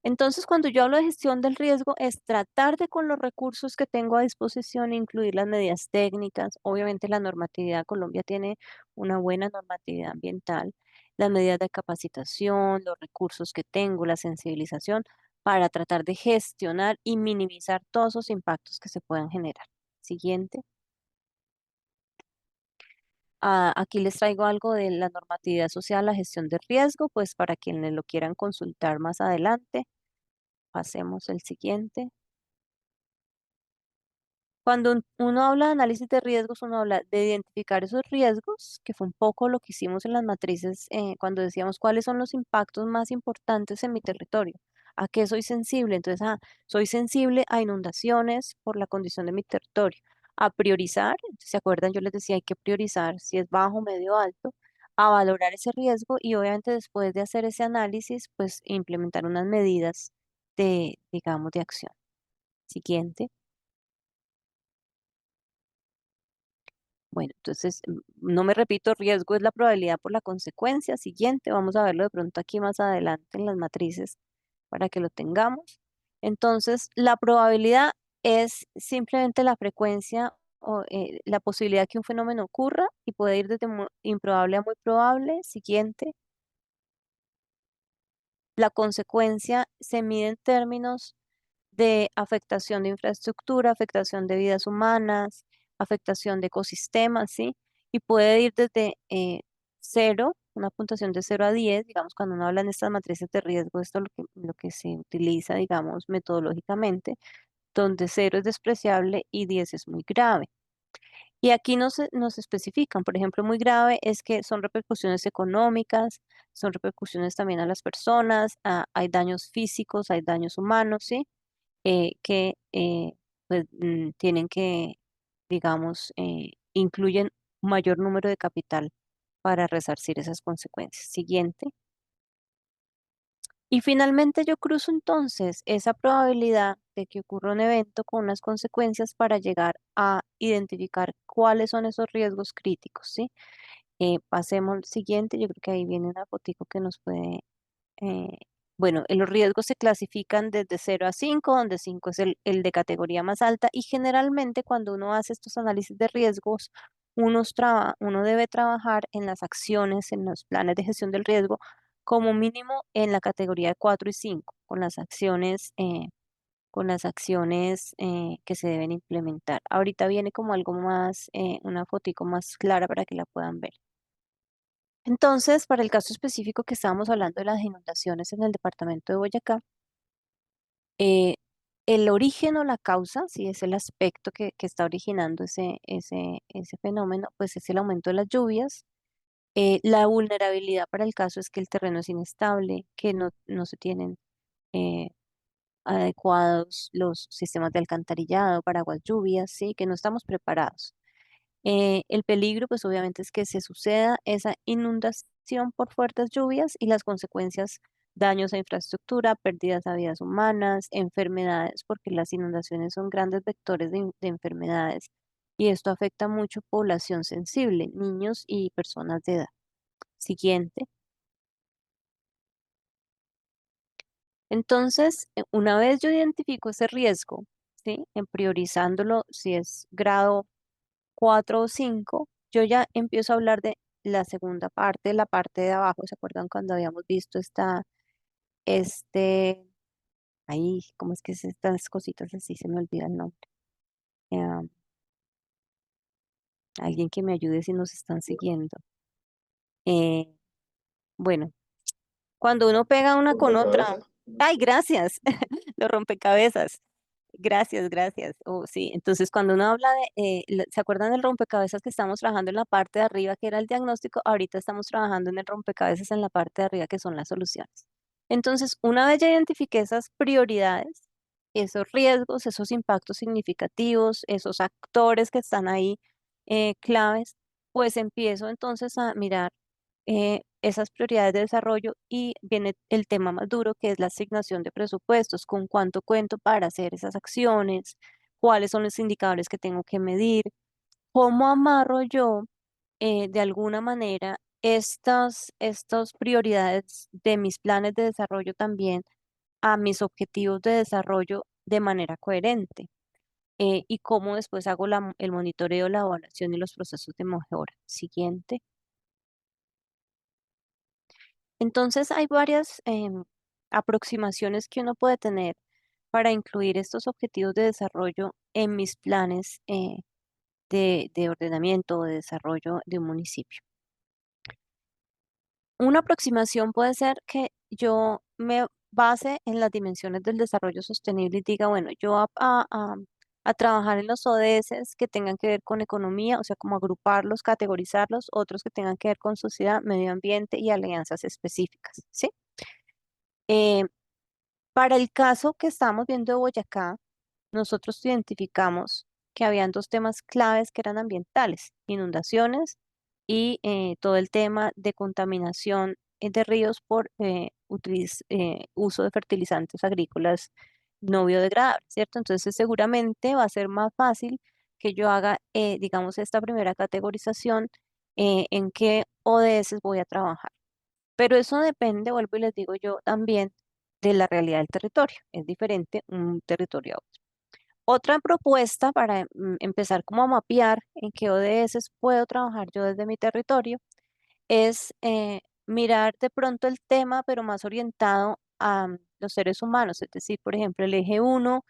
Entonces, cuando yo hablo de gestión del riesgo, es tratar de con los recursos que tengo a disposición incluir las medidas técnicas. Obviamente la normatividad, Colombia tiene una buena normatividad ambiental, las medidas de capacitación, los recursos que tengo, la sensibilización, para tratar de gestionar y minimizar todos esos impactos que se puedan generar. Siguiente. Aquí les traigo algo de la normatividad social, la gestión de riesgo, pues para quienes lo quieran consultar más adelante. Pasemos el siguiente. Cuando uno habla de análisis de riesgos, uno habla de identificar esos riesgos, que fue un poco lo que hicimos en las matrices cuando decíamos cuáles son los impactos más importantes en mi territorio, a qué soy sensible. Entonces, soy sensible a inundaciones por la condición de mi territorio, a priorizar, ¿se acuerdan? Yo les decía, hay que priorizar si es bajo, medio, alto, a valorar ese riesgo y obviamente después de hacer ese análisis, pues implementar unas medidas de, digamos, de acción. Siguiente. Bueno, entonces, no me repito, riesgo es la probabilidad por la consecuencia. Siguiente, vamos a verlo de pronto aquí más adelante en las matrices para que lo tengamos. Entonces, la probabilidad es simplemente la frecuencia o la posibilidad que un fenómeno ocurra y puede ir desde improbable a muy probable. Siguiente, la consecuencia se mide en términos de afectación de infraestructura, afectación de vidas humanas, afectación de ecosistemas, ¿sí? Y puede ir desde 0, una puntuación de 0 a 10, digamos, cuando uno habla en estas matrices de riesgo, esto es lo que se utiliza, digamos, metodológicamente, donde 0 es despreciable y 10 es muy grave. Y aquí nos especifican, por ejemplo, muy grave es que son repercusiones económicas, son repercusiones también a las personas, hay daños físicos, hay daños humanos, ¿sí? Que pues, tienen que, digamos, incluyen mayor número de capital para resarcir esas consecuencias. Siguiente. Y finalmente yo cruzo entonces esa probabilidad de que ocurra un evento con unas consecuencias para llegar a identificar cuáles son esos riesgos críticos, ¿sí? Pasemos al siguiente, yo creo que ahí viene una fotico que nos puede eh, bueno, los riesgos se clasifican desde 0 a 5, donde 5 es el de categoría más alta y generalmente cuando uno hace estos análisis de riesgos, uno debe trabajar en las acciones, en los planes de gestión del riesgo, como mínimo en la categoría de 4 y 5, con las acciones que se deben implementar. Ahorita viene como algo más, una fotico más clara para que la puedan ver. Entonces, para el caso específico que estábamos hablando de las inundaciones en el departamento de Boyacá, eh, el origen o la causa, si es el aspecto que está originando ese fenómeno, pues es el aumento de las lluvias La vulnerabilidad para el caso es que el terreno es inestable, que no se tienen eh, adecuados los sistemas de alcantarillado, paraguas lluvias, sí, que no estamos preparados. El peligro, pues obviamente es que se suceda esa inundación por fuertes lluvias y las consecuencias, daños a infraestructura, pérdidas a vidas humanas, enfermedades, porque las inundaciones son grandes vectores de enfermedades y esto afecta mucho población sensible, niños y personas de edad. Siguiente. Entonces, una vez yo identifico ese riesgo, ¿sí? En priorizándolo, si es grado 4 o 5, yo ya empiezo a hablar de la segunda parte, la parte de abajo. ¿Se acuerdan cuando habíamos visto este, ahí, cómo es que es estas cositas así? Se me olvida el nombre. Eh, Alguien que me ayude si nos están siguiendo. Eh, bueno, cuando uno pega una con otra, Rompecabezas. ay, gracias, los rompecabezas. Gracias, gracias. Oh, sí, entonces cuando uno habla ¿se acuerdan del rompecabezas que estamos trabajando en la parte de arriba, que era el diagnóstico? Ahorita estamos trabajando en el rompecabezas en la parte de arriba, que son las soluciones. Entonces, una vez ya identifiqué esas prioridades, esos riesgos, esos impactos significativos, esos actores que están ahí claves, pues empiezo entonces a mirar esas prioridades de desarrollo y viene el tema más duro que es la asignación de presupuestos, con cuánto cuento para hacer esas acciones, cuáles son los indicadores que tengo que medir, cómo amarro yo de alguna manera estas prioridades de mis planes de desarrollo también a mis objetivos de desarrollo de manera coherente. Y cómo después hago el monitoreo, la evaluación y los procesos de mejora. Siguiente. Entonces hay varias aproximaciones que uno puede tener para incluir estos objetivos de desarrollo en mis planes de ordenamiento o de desarrollo de un municipio. Una aproximación puede ser que yo me base en las dimensiones del desarrollo sostenible y diga, bueno, yo a trabajar en los ODS que tengan que ver con economía, o sea, como agruparlos, categorizarlos, otros que tengan que ver con sociedad, medio ambiente y alianzas específicas, ¿sí? Eh, para el caso que estamos viendo de Boyacá, nosotros identificamos que habían dos temas claves que eran ambientales, inundaciones y todo el tema de contaminación de ríos por uso de fertilizantes agrícolas no biodegradables, ¿cierto? Entonces seguramente va a ser más fácil que yo haga, digamos, esta primera categorización en qué ODS voy a trabajar. Pero eso depende, vuelvo y les digo yo también, de la realidad del territorio. Es diferente un territorio a otro. Otra propuesta para empezar como a mapear en qué ODS puedo trabajar yo desde mi territorio es mirar de pronto el tema, pero más orientado a los seres humanos. Es decir, por ejemplo, el eje uno,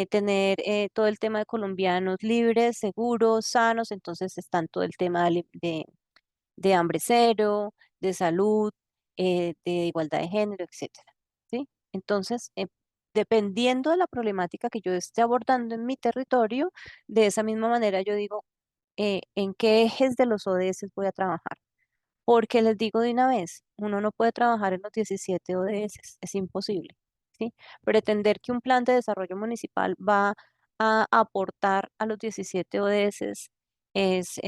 tener todo el tema de colombianos libres, seguros, sanos. Entonces están todo el tema de hambre cero, de salud, de igualdad de género, etcétera, ¿sí? Entonces, dependiendo de la problemática que yo esté abordando en mi territorio, de esa misma manera yo digo, ¿en qué ejes de los ODS voy a trabajar? Porque les digo de una vez, uno no puede trabajar en los 17 ODS, es imposible, ¿sí? Pretender que un plan de desarrollo municipal va a aportar a los 17 ODS es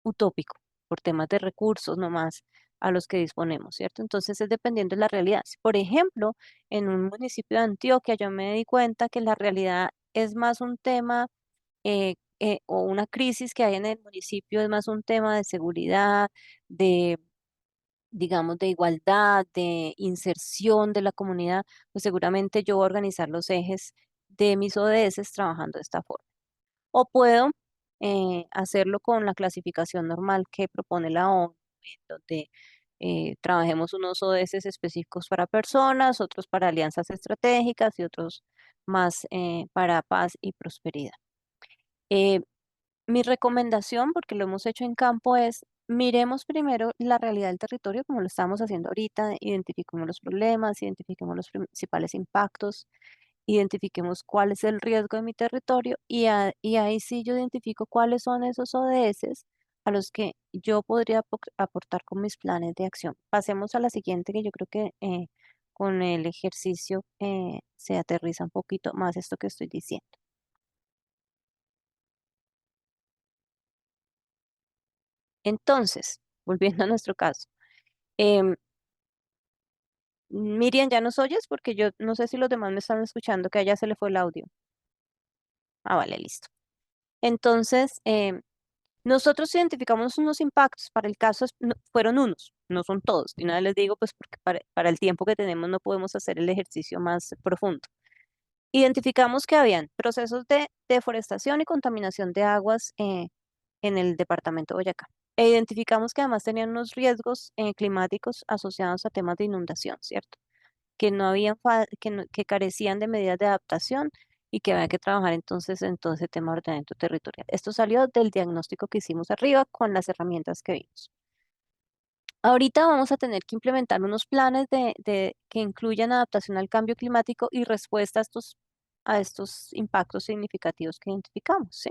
utópico por temas de recursos nomás a los que disponemos, ¿cierto? Entonces es dependiendo de la realidad. Si, por ejemplo, en un municipio de Antioquia yo me di cuenta que la realidad es más un tema o una crisis que hay en el municipio, es más un tema de seguridad, de, digamos, de igualdad, de inserción de la comunidad, pues seguramente yo voy a organizar los ejes de mis ODS trabajando de esta forma. O puedo hacerlo con la clasificación normal que propone la ONU, en donde trabajemos unos ODS específicos para personas, otros para alianzas estratégicas y otros más para paz y prosperidad. Eh, Mi recomendación, porque lo hemos hecho en campo, es miremos primero la realidad del territorio, como lo estamos haciendo ahorita, identifiquemos los problemas, identifiquemos los principales impactos, identifiquemos cuál es el riesgo de mi territorio y ahí sí yo identifico cuáles son esos ODS a los que yo podría aportar con mis planes de acción. Pasemos a la siguiente, que yo creo que con el ejercicio se aterriza un poquito más esto que estoy diciendo. Entonces, volviendo a nuestro caso, em, Miriam, ¿ya nos oyes? Porque yo no sé si los demás me están escuchando, que a ella se le fue el audio. Ah, vale, listo. Entonces, nosotros identificamos unos impactos, para el caso fueron unos, no son todos. Y una vez les digo, pues porque para el tiempo que tenemos no podemos hacer el ejercicio más profundo. Identificamos que habían procesos de deforestación y contaminación de aguas en el departamento de Boyacá. E identificamos que además tenían unos riesgos climáticos asociados a temas de inundación, ¿cierto? Que no habían, que carecían de medidas de adaptación y que había que trabajar entonces en todo ese tema de ordenamiento territorial. Esto salió del diagnóstico que hicimos arriba con las herramientas que vimos. Ahorita vamos a tener que implementar unos planes que incluyan adaptación al cambio climático y respuesta a estos impactos significativos que identificamos, ¿sí?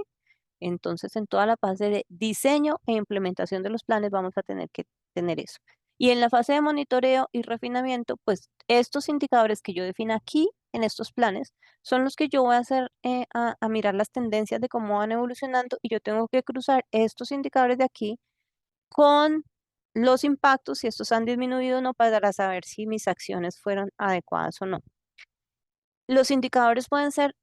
Entonces, en toda la fase de diseño e implementación de los planes vamos a tener que tener eso. Y en la fase de monitoreo y refinamiento, pues estos indicadores que yo defino aquí en estos planes son los que yo voy a hacer a mirar las tendencias de cómo van evolucionando y yo tengo que cruzar estos indicadores de aquí con los impactos, si estos han disminuido o no, para saber si mis acciones fueron adecuadas o no. Los indicadores pueden ser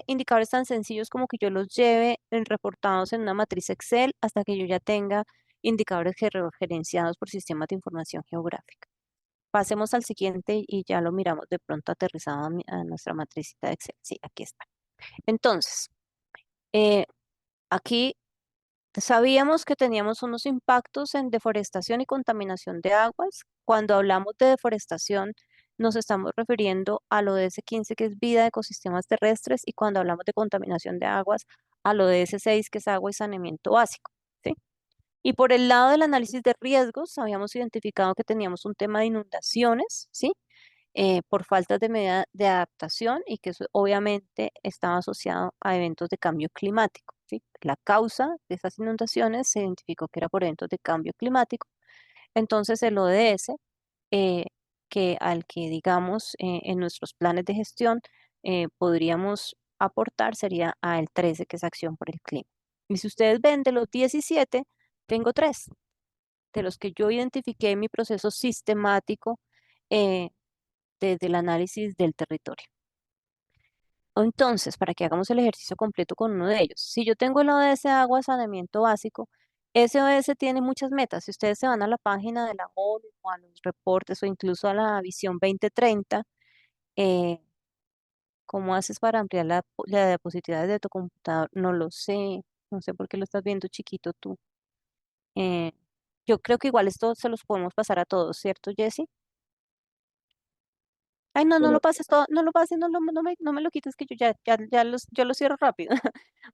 indicadores tan sencillos como que yo los lleve reportados en una matriz Excel hasta que yo ya tenga indicadores gerenciados por sistemas de información geográfica. Pasemos al siguiente y ya lo miramos de pronto aterrizado a nuestra matricita de Excel. Sí, aquí está. Entonces, eh, aquí sabíamos que teníamos unos impactos en deforestación y contaminación de aguas. Cuando hablamos de deforestación, nos estamos refiriendo al ODS 15, que es vida de ecosistemas terrestres, y cuando hablamos de contaminación de aguas, al ODS 6, que es agua y saneamiento básico, ¿sí? Y por el lado del análisis de riesgos, habíamos identificado que teníamos un tema de inundaciones, ¿sí? Por faltas de medida de adaptación y que eso obviamente estaba asociado a eventos de cambio climático, ¿sí? La causa de esas inundaciones se identificó que era por eventos de cambio climático. Entonces el ODS, eh, que al que digamos en nuestros planes de gestión podríamos aportar sería a el 13, que es acción por el clima. Y si ustedes ven de los 17, tengo 3 de los que yo identifiqué en mi proceso sistemático eh, desde el análisis del territorio. Entonces, para que hagamos el ejercicio completo con uno de ellos, si yo tengo el ODS agua saneamiento básico, ese ODS tiene muchas metas. Si ustedes se van a la página de la ONU o a los reportes o incluso a la visión 2030, eh, ¿cómo haces para ampliar la diapositiva de tu computador? No lo sé, no sé por qué lo estás viendo chiquito tú. Eh, yo creo que igual esto se los podemos pasar a todos, ¿cierto, Jesse? Ay, no, no lo Bueno, pases todo, no lo pases, no me lo quites, que yo lo cierro rápido.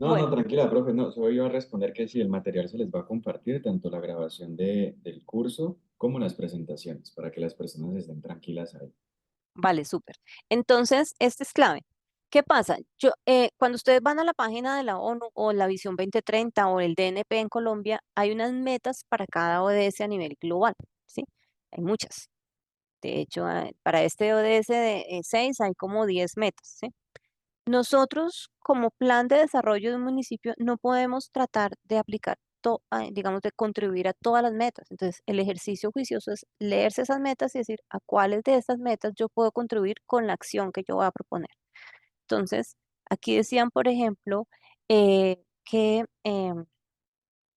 no, no, Bueno, tranquila, profe, no, solo iba a responder que sí, el material se les va a compartir, tanto la grabación del curso como las presentaciones, para que las personas estén tranquilas ahí. vale, súper. Entonces, este es clave. ¿Qué pasa? Cuando ustedes van a la página de la ONU o la Visión 2030 o el DNP en Colombia, hay unas metas para cada ODS a nivel global, ¿sí? Hay muchas. De hecho, para este ODS de 6 hay como 10 metas, ¿sí? Nosotros, como plan de desarrollo de un municipio, no podemos tratar de aplicar, digamos, de contribuir a todas las metas. Entonces, el ejercicio juicioso es leerse esas metas y decir a cuáles de estas metas yo puedo contribuir con la acción que yo voy a proponer. Entonces, aquí decían, por ejemplo, que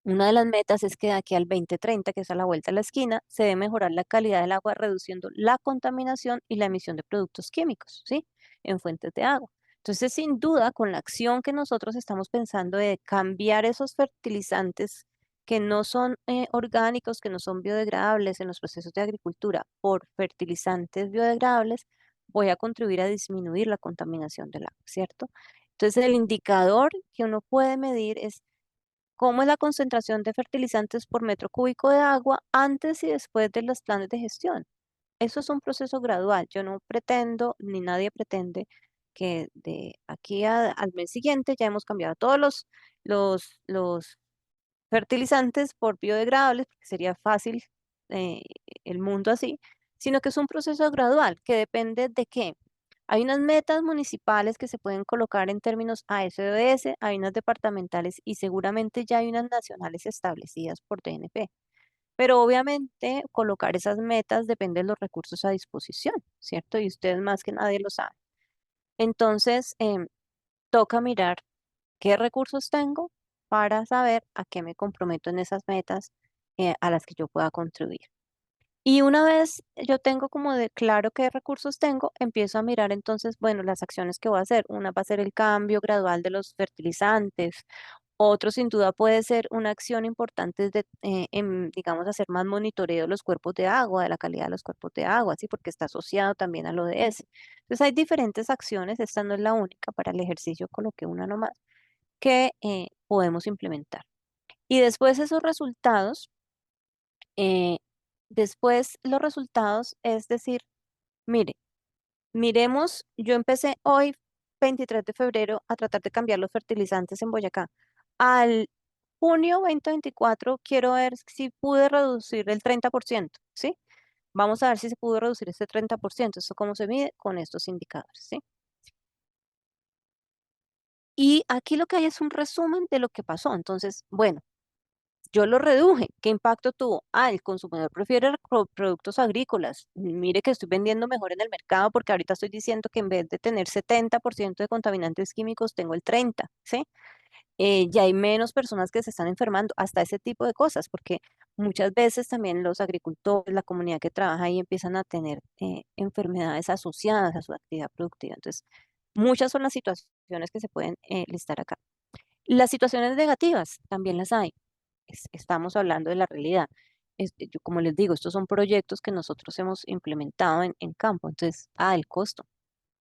una de las metas es que de aquí al 2030, que es a la vuelta de la esquina, se debe mejorar la calidad del agua reduciendo la contaminación y la emisión de productos químicos, ¿sí? En fuentes de agua. Entonces, sin duda, con la acción que nosotros estamos pensando de cambiar esos fertilizantes que no son orgánicos, que no son biodegradables en los procesos de agricultura, por fertilizantes biodegradables, voy a contribuir a disminuir la contaminación del agua, ¿cierto? Entonces, el indicador que uno puede medir es cómo es la concentración de fertilizantes por metro cúbico de agua antes y después de los planes de gestión. Eso es un proceso gradual. Yo no pretendo, ni nadie pretende, que de aquí al mes siguiente ya hemos cambiado todos los fertilizantes por biodegradables, porque sería fácil eh, el mundo así, sino que es un proceso gradual que depende de qué. Hay unas metas municipales que se pueden colocar en términos ASDS, hay unas departamentales y seguramente ya hay unas nacionales establecidas por DNP. Pero obviamente colocar esas metas depende de los recursos a disposición, ¿cierto? Y ustedes más que nadie lo saben. Entonces, toca mirar qué recursos tengo para saber a qué me comprometo en esas metas a las que yo pueda contribuir. Y una vez yo tengo como de claro qué recursos tengo, empiezo a mirar entonces, bueno, las acciones que voy a hacer. Una va a ser el cambio gradual de los fertilizantes. Otro sin duda puede ser una acción importante de, digamos, hacer más monitoreo de los cuerpos de agua, de la calidad de los cuerpos de agua, ¿sí? Porque está asociado también al ODS. Entonces hay diferentes acciones, esta no es la única, para el ejercicio coloqué una nomás, que podemos implementar. Y después esos resultados, eh, después los resultados, es decir, mire, miremos, yo empecé hoy, 23 de febrero, a tratar de cambiar los fertilizantes en Boyacá. Al junio 2024 quiero ver si pude reducir el 30%, ¿sí? Vamos a ver si se pudo reducir ese 30%. ¿Eso cómo se mide? Con estos indicadores, ¿sí? Y aquí lo que hay es un resumen de lo que pasó. Entonces, bueno, yo lo reduje. ¿Qué impacto tuvo? Ah, el consumidor prefiere productos agrícolas. Mire que estoy vendiendo mejor en el mercado porque ahorita estoy diciendo que en vez de tener 70% de contaminantes químicos, tengo el 30%, ¿sí? Ya hay menos personas que se están enfermando, hasta ese tipo de cosas, porque muchas veces también los agricultores, la comunidad que trabaja ahí empiezan a tener enfermedades asociadas a su actividad productiva. Entonces, muchas son las situaciones que se pueden listar acá. Las situaciones negativas también las hay. Estamos hablando de la realidad. Yo, como les digo, estos son proyectos que nosotros hemos implementado en campo. Entonces, el costo.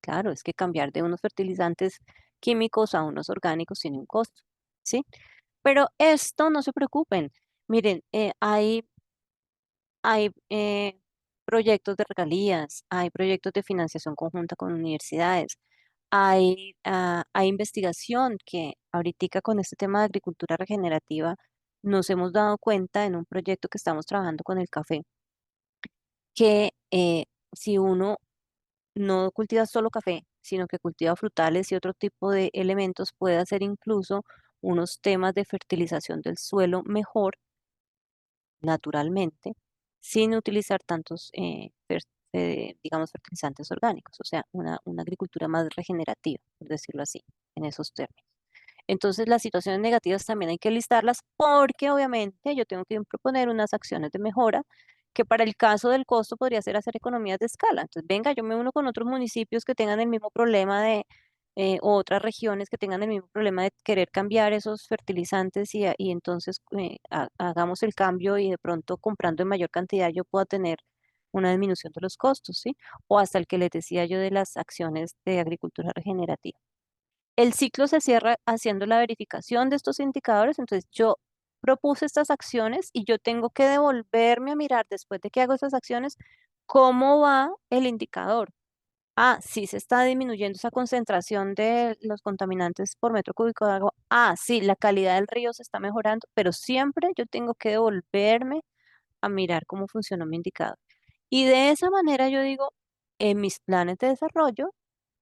Claro, es que cambiar de unos fertilizantes químicos a unos orgánicos tiene un costo, ¿sí? Pero esto no se preocupen. Miren, hay proyectos de regalías, hay proyectos de financiación conjunta con universidades, hay investigación que ahorita con este tema de agricultura regenerativa nos hemos dado cuenta en un proyecto que estamos trabajando con el café, que si uno no cultiva solo café, sino que cultiva frutales y otro tipo de elementos, puede hacer incluso unos temas de fertilización del suelo mejor naturalmente, sin utilizar tantos, digamos, fertilizantes orgánicos, o sea, una agricultura más regenerativa, por decirlo así, en esos términos. Entonces, las situaciones negativas también hay que listarlas porque obviamente yo tengo que proponer unas acciones de mejora que para el caso del costo podría ser hacer economías de escala. Entonces, venga, yo me uno con otros municipios que tengan el mismo problema o otras regiones que tengan el mismo problema de querer cambiar esos fertilizantes y entonces hagamos el cambio y de pronto comprando en mayor cantidad yo pueda tener una disminución de los costos, ¿sí? O hasta el que les decía yo de las acciones de agricultura regenerativa. El ciclo se cierra haciendo la verificación de estos indicadores, entonces yo propuse estas acciones y yo tengo que devolverme a mirar después de que hago estas acciones cómo va el indicador. Sí se está disminuyendo esa concentración de los contaminantes por metro cúbico de agua. Sí, la calidad del río se está mejorando, pero siempre yo tengo que devolverme a mirar cómo funcionó mi indicador. Y de esa manera yo digo, en mis planes de desarrollo,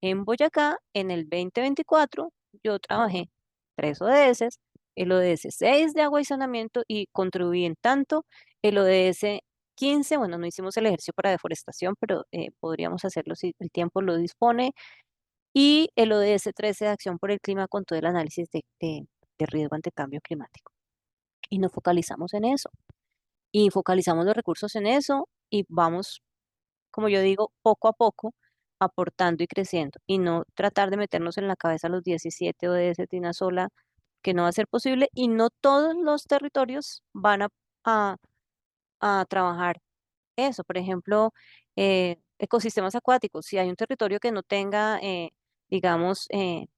en Boyacá, en el 2024, yo trabajé 3 ODS, el ODS 6 de agua y saneamiento y contribuí en tanto, el ODS 15, bueno, no hicimos el ejercicio para deforestación, pero podríamos hacerlo si el tiempo lo dispone, y el ODS 13 de acción por el clima con todo el análisis de riesgo ante cambio climático. Y nos focalizamos en eso y focalizamos los recursos en eso y vamos, como yo digo, poco a poco aportando y creciendo y no tratar de meternos en la cabeza los 17 ODS de una sola, que no va a ser posible y no todos los territorios van a, a trabajar eso. Por ejemplo, ecosistemas acuáticos, si hay un territorio que no tenga, digamos,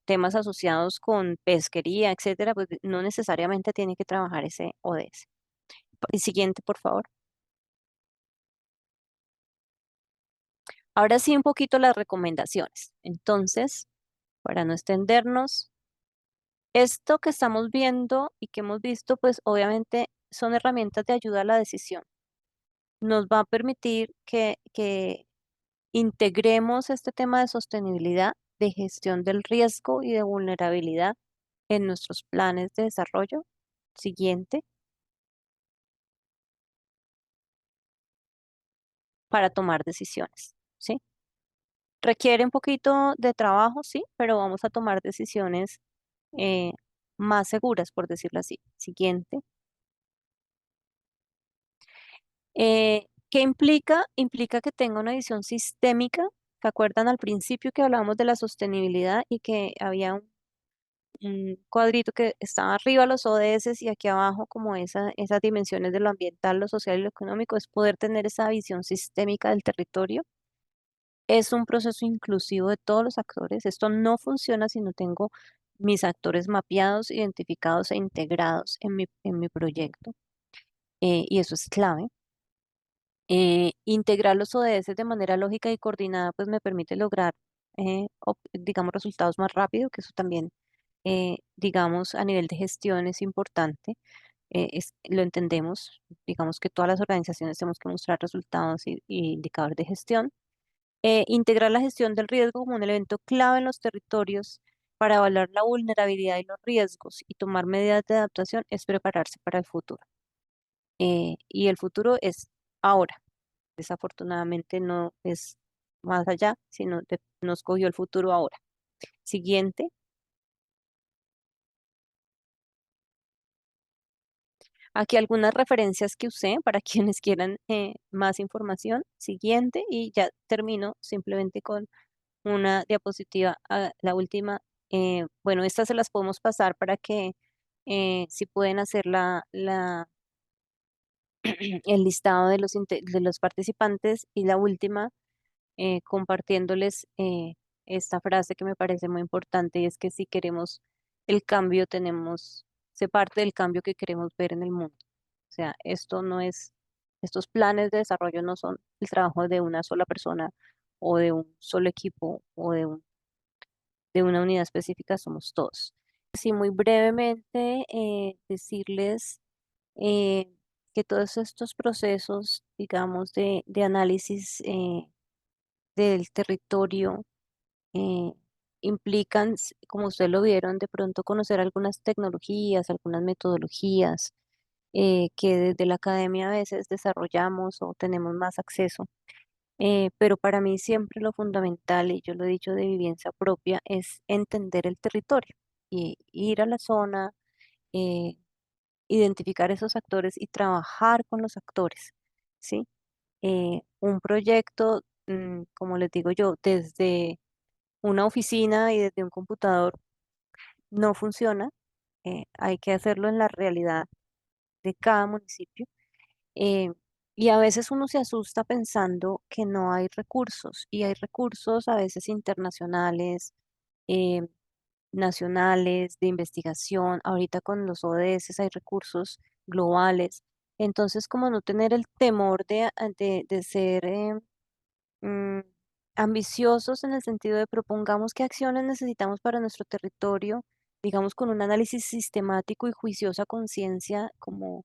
temas asociados con pesquería, etcétera, pues no necesariamente tiene que trabajar ese ODS. El siguiente, por favor. Ahora sí, un poquito las recomendaciones. Entonces, para no extendernos, Esto que estamos viendo y que hemos visto, pues obviamente son herramientas de ayuda a la decisión. Nos va a permitir que integremos este tema de sostenibilidad, de gestión del riesgo y de vulnerabilidad en nuestros planes de desarrollo. Siguiente, para tomar decisiones, ¿sí? Requiere un poquito de trabajo, sí, pero vamos a tomar decisiones eh, más seguras, por decirlo así. Siguiente. ¿Qué implica? Implica que tenga una visión sistémica. ¿Se acuerdan al principio que hablábamos de la sostenibilidad y que había un cuadrito que estaba arriba los ODS y aquí abajo como esas dimensiones de lo ambiental, lo social y lo económico? Es poder tener esa visión sistémica del territorio. Es un proceso inclusivo de todos los actores. Esto no funciona si no tengo mis actores mapeados, identificados e integrados en mi proyecto. Y eso es clave. Integrar los ODS de manera lógica y coordinada, pues me permite lograr, digamos, resultados más rápido, que eso también, digamos, a nivel de gestión es importante. Lo entendemos, digamos que todas las organizaciones tenemos que mostrar resultados y indicadores de gestión. Integrar la gestión del riesgo como un elemento clave en los territorios para evaluar la vulnerabilidad y los riesgos y tomar medidas de adaptación es prepararse para el futuro. Y el futuro es ahora. Desafortunadamente no es más allá, sino nos cogió el futuro ahora. Siguiente. Aquí algunas referencias que usé para quienes quieran más información. Siguiente y ya termino simplemente con una diapositiva, la última. Bueno, estas se las podemos pasar para que si pueden hacer el listado de de los participantes y la última compartiéndoles esta frase que me parece muy importante y es que si queremos el cambio tenemos, se parte del cambio que queremos ver en el mundo. O sea, estos planes de desarrollo no son el trabajo de una sola persona o de un solo equipo o de una unidad específica, somos todos. Sí, muy brevemente decirles eh, que todos estos procesos, digamos, de análisis del territorio eh, implican, como ustedes lo vieron, de pronto conocer algunas tecnologías, algunas metodologías que desde la academia a veces desarrollamos o tenemos más acceso. Pero para mí siempre lo fundamental, y yo lo he dicho de vivencia propia, es entender el territorio y ir a la zona, eh, identificar esos actores y trabajar con los actores, ¿sí? Un proyecto, como les digo yo, desde una oficina y desde un computador no funciona. Hay que hacerlo en la realidad de cada municipio. eh, y a veces uno se asusta pensando que no hay recursos y hay recursos a veces internacionales, eh, nacionales, de investigación. Ahorita con los ODS hay recursos globales. Entonces, como no tener el temor de ser mm, ambiciosos en el sentido de propongamos qué acciones necesitamos para nuestro territorio, digamos con un análisis sistemático y juiciosa conciencia como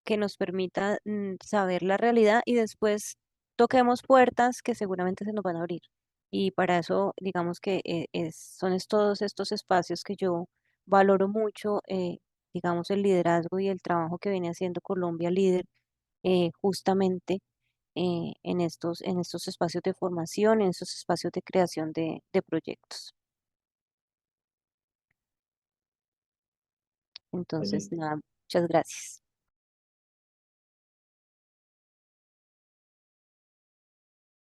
que nos permita saber la realidad y después toquemos puertas que seguramente se nos van a abrir. Y para eso, digamos que todos estos espacios que yo valoro mucho, digamos el liderazgo y el trabajo que viene haciendo Colombia Líder justamente en estos espacios de formación, en estos espacios de creación de proyectos. Entonces, Excelente. nada, muchas gracias.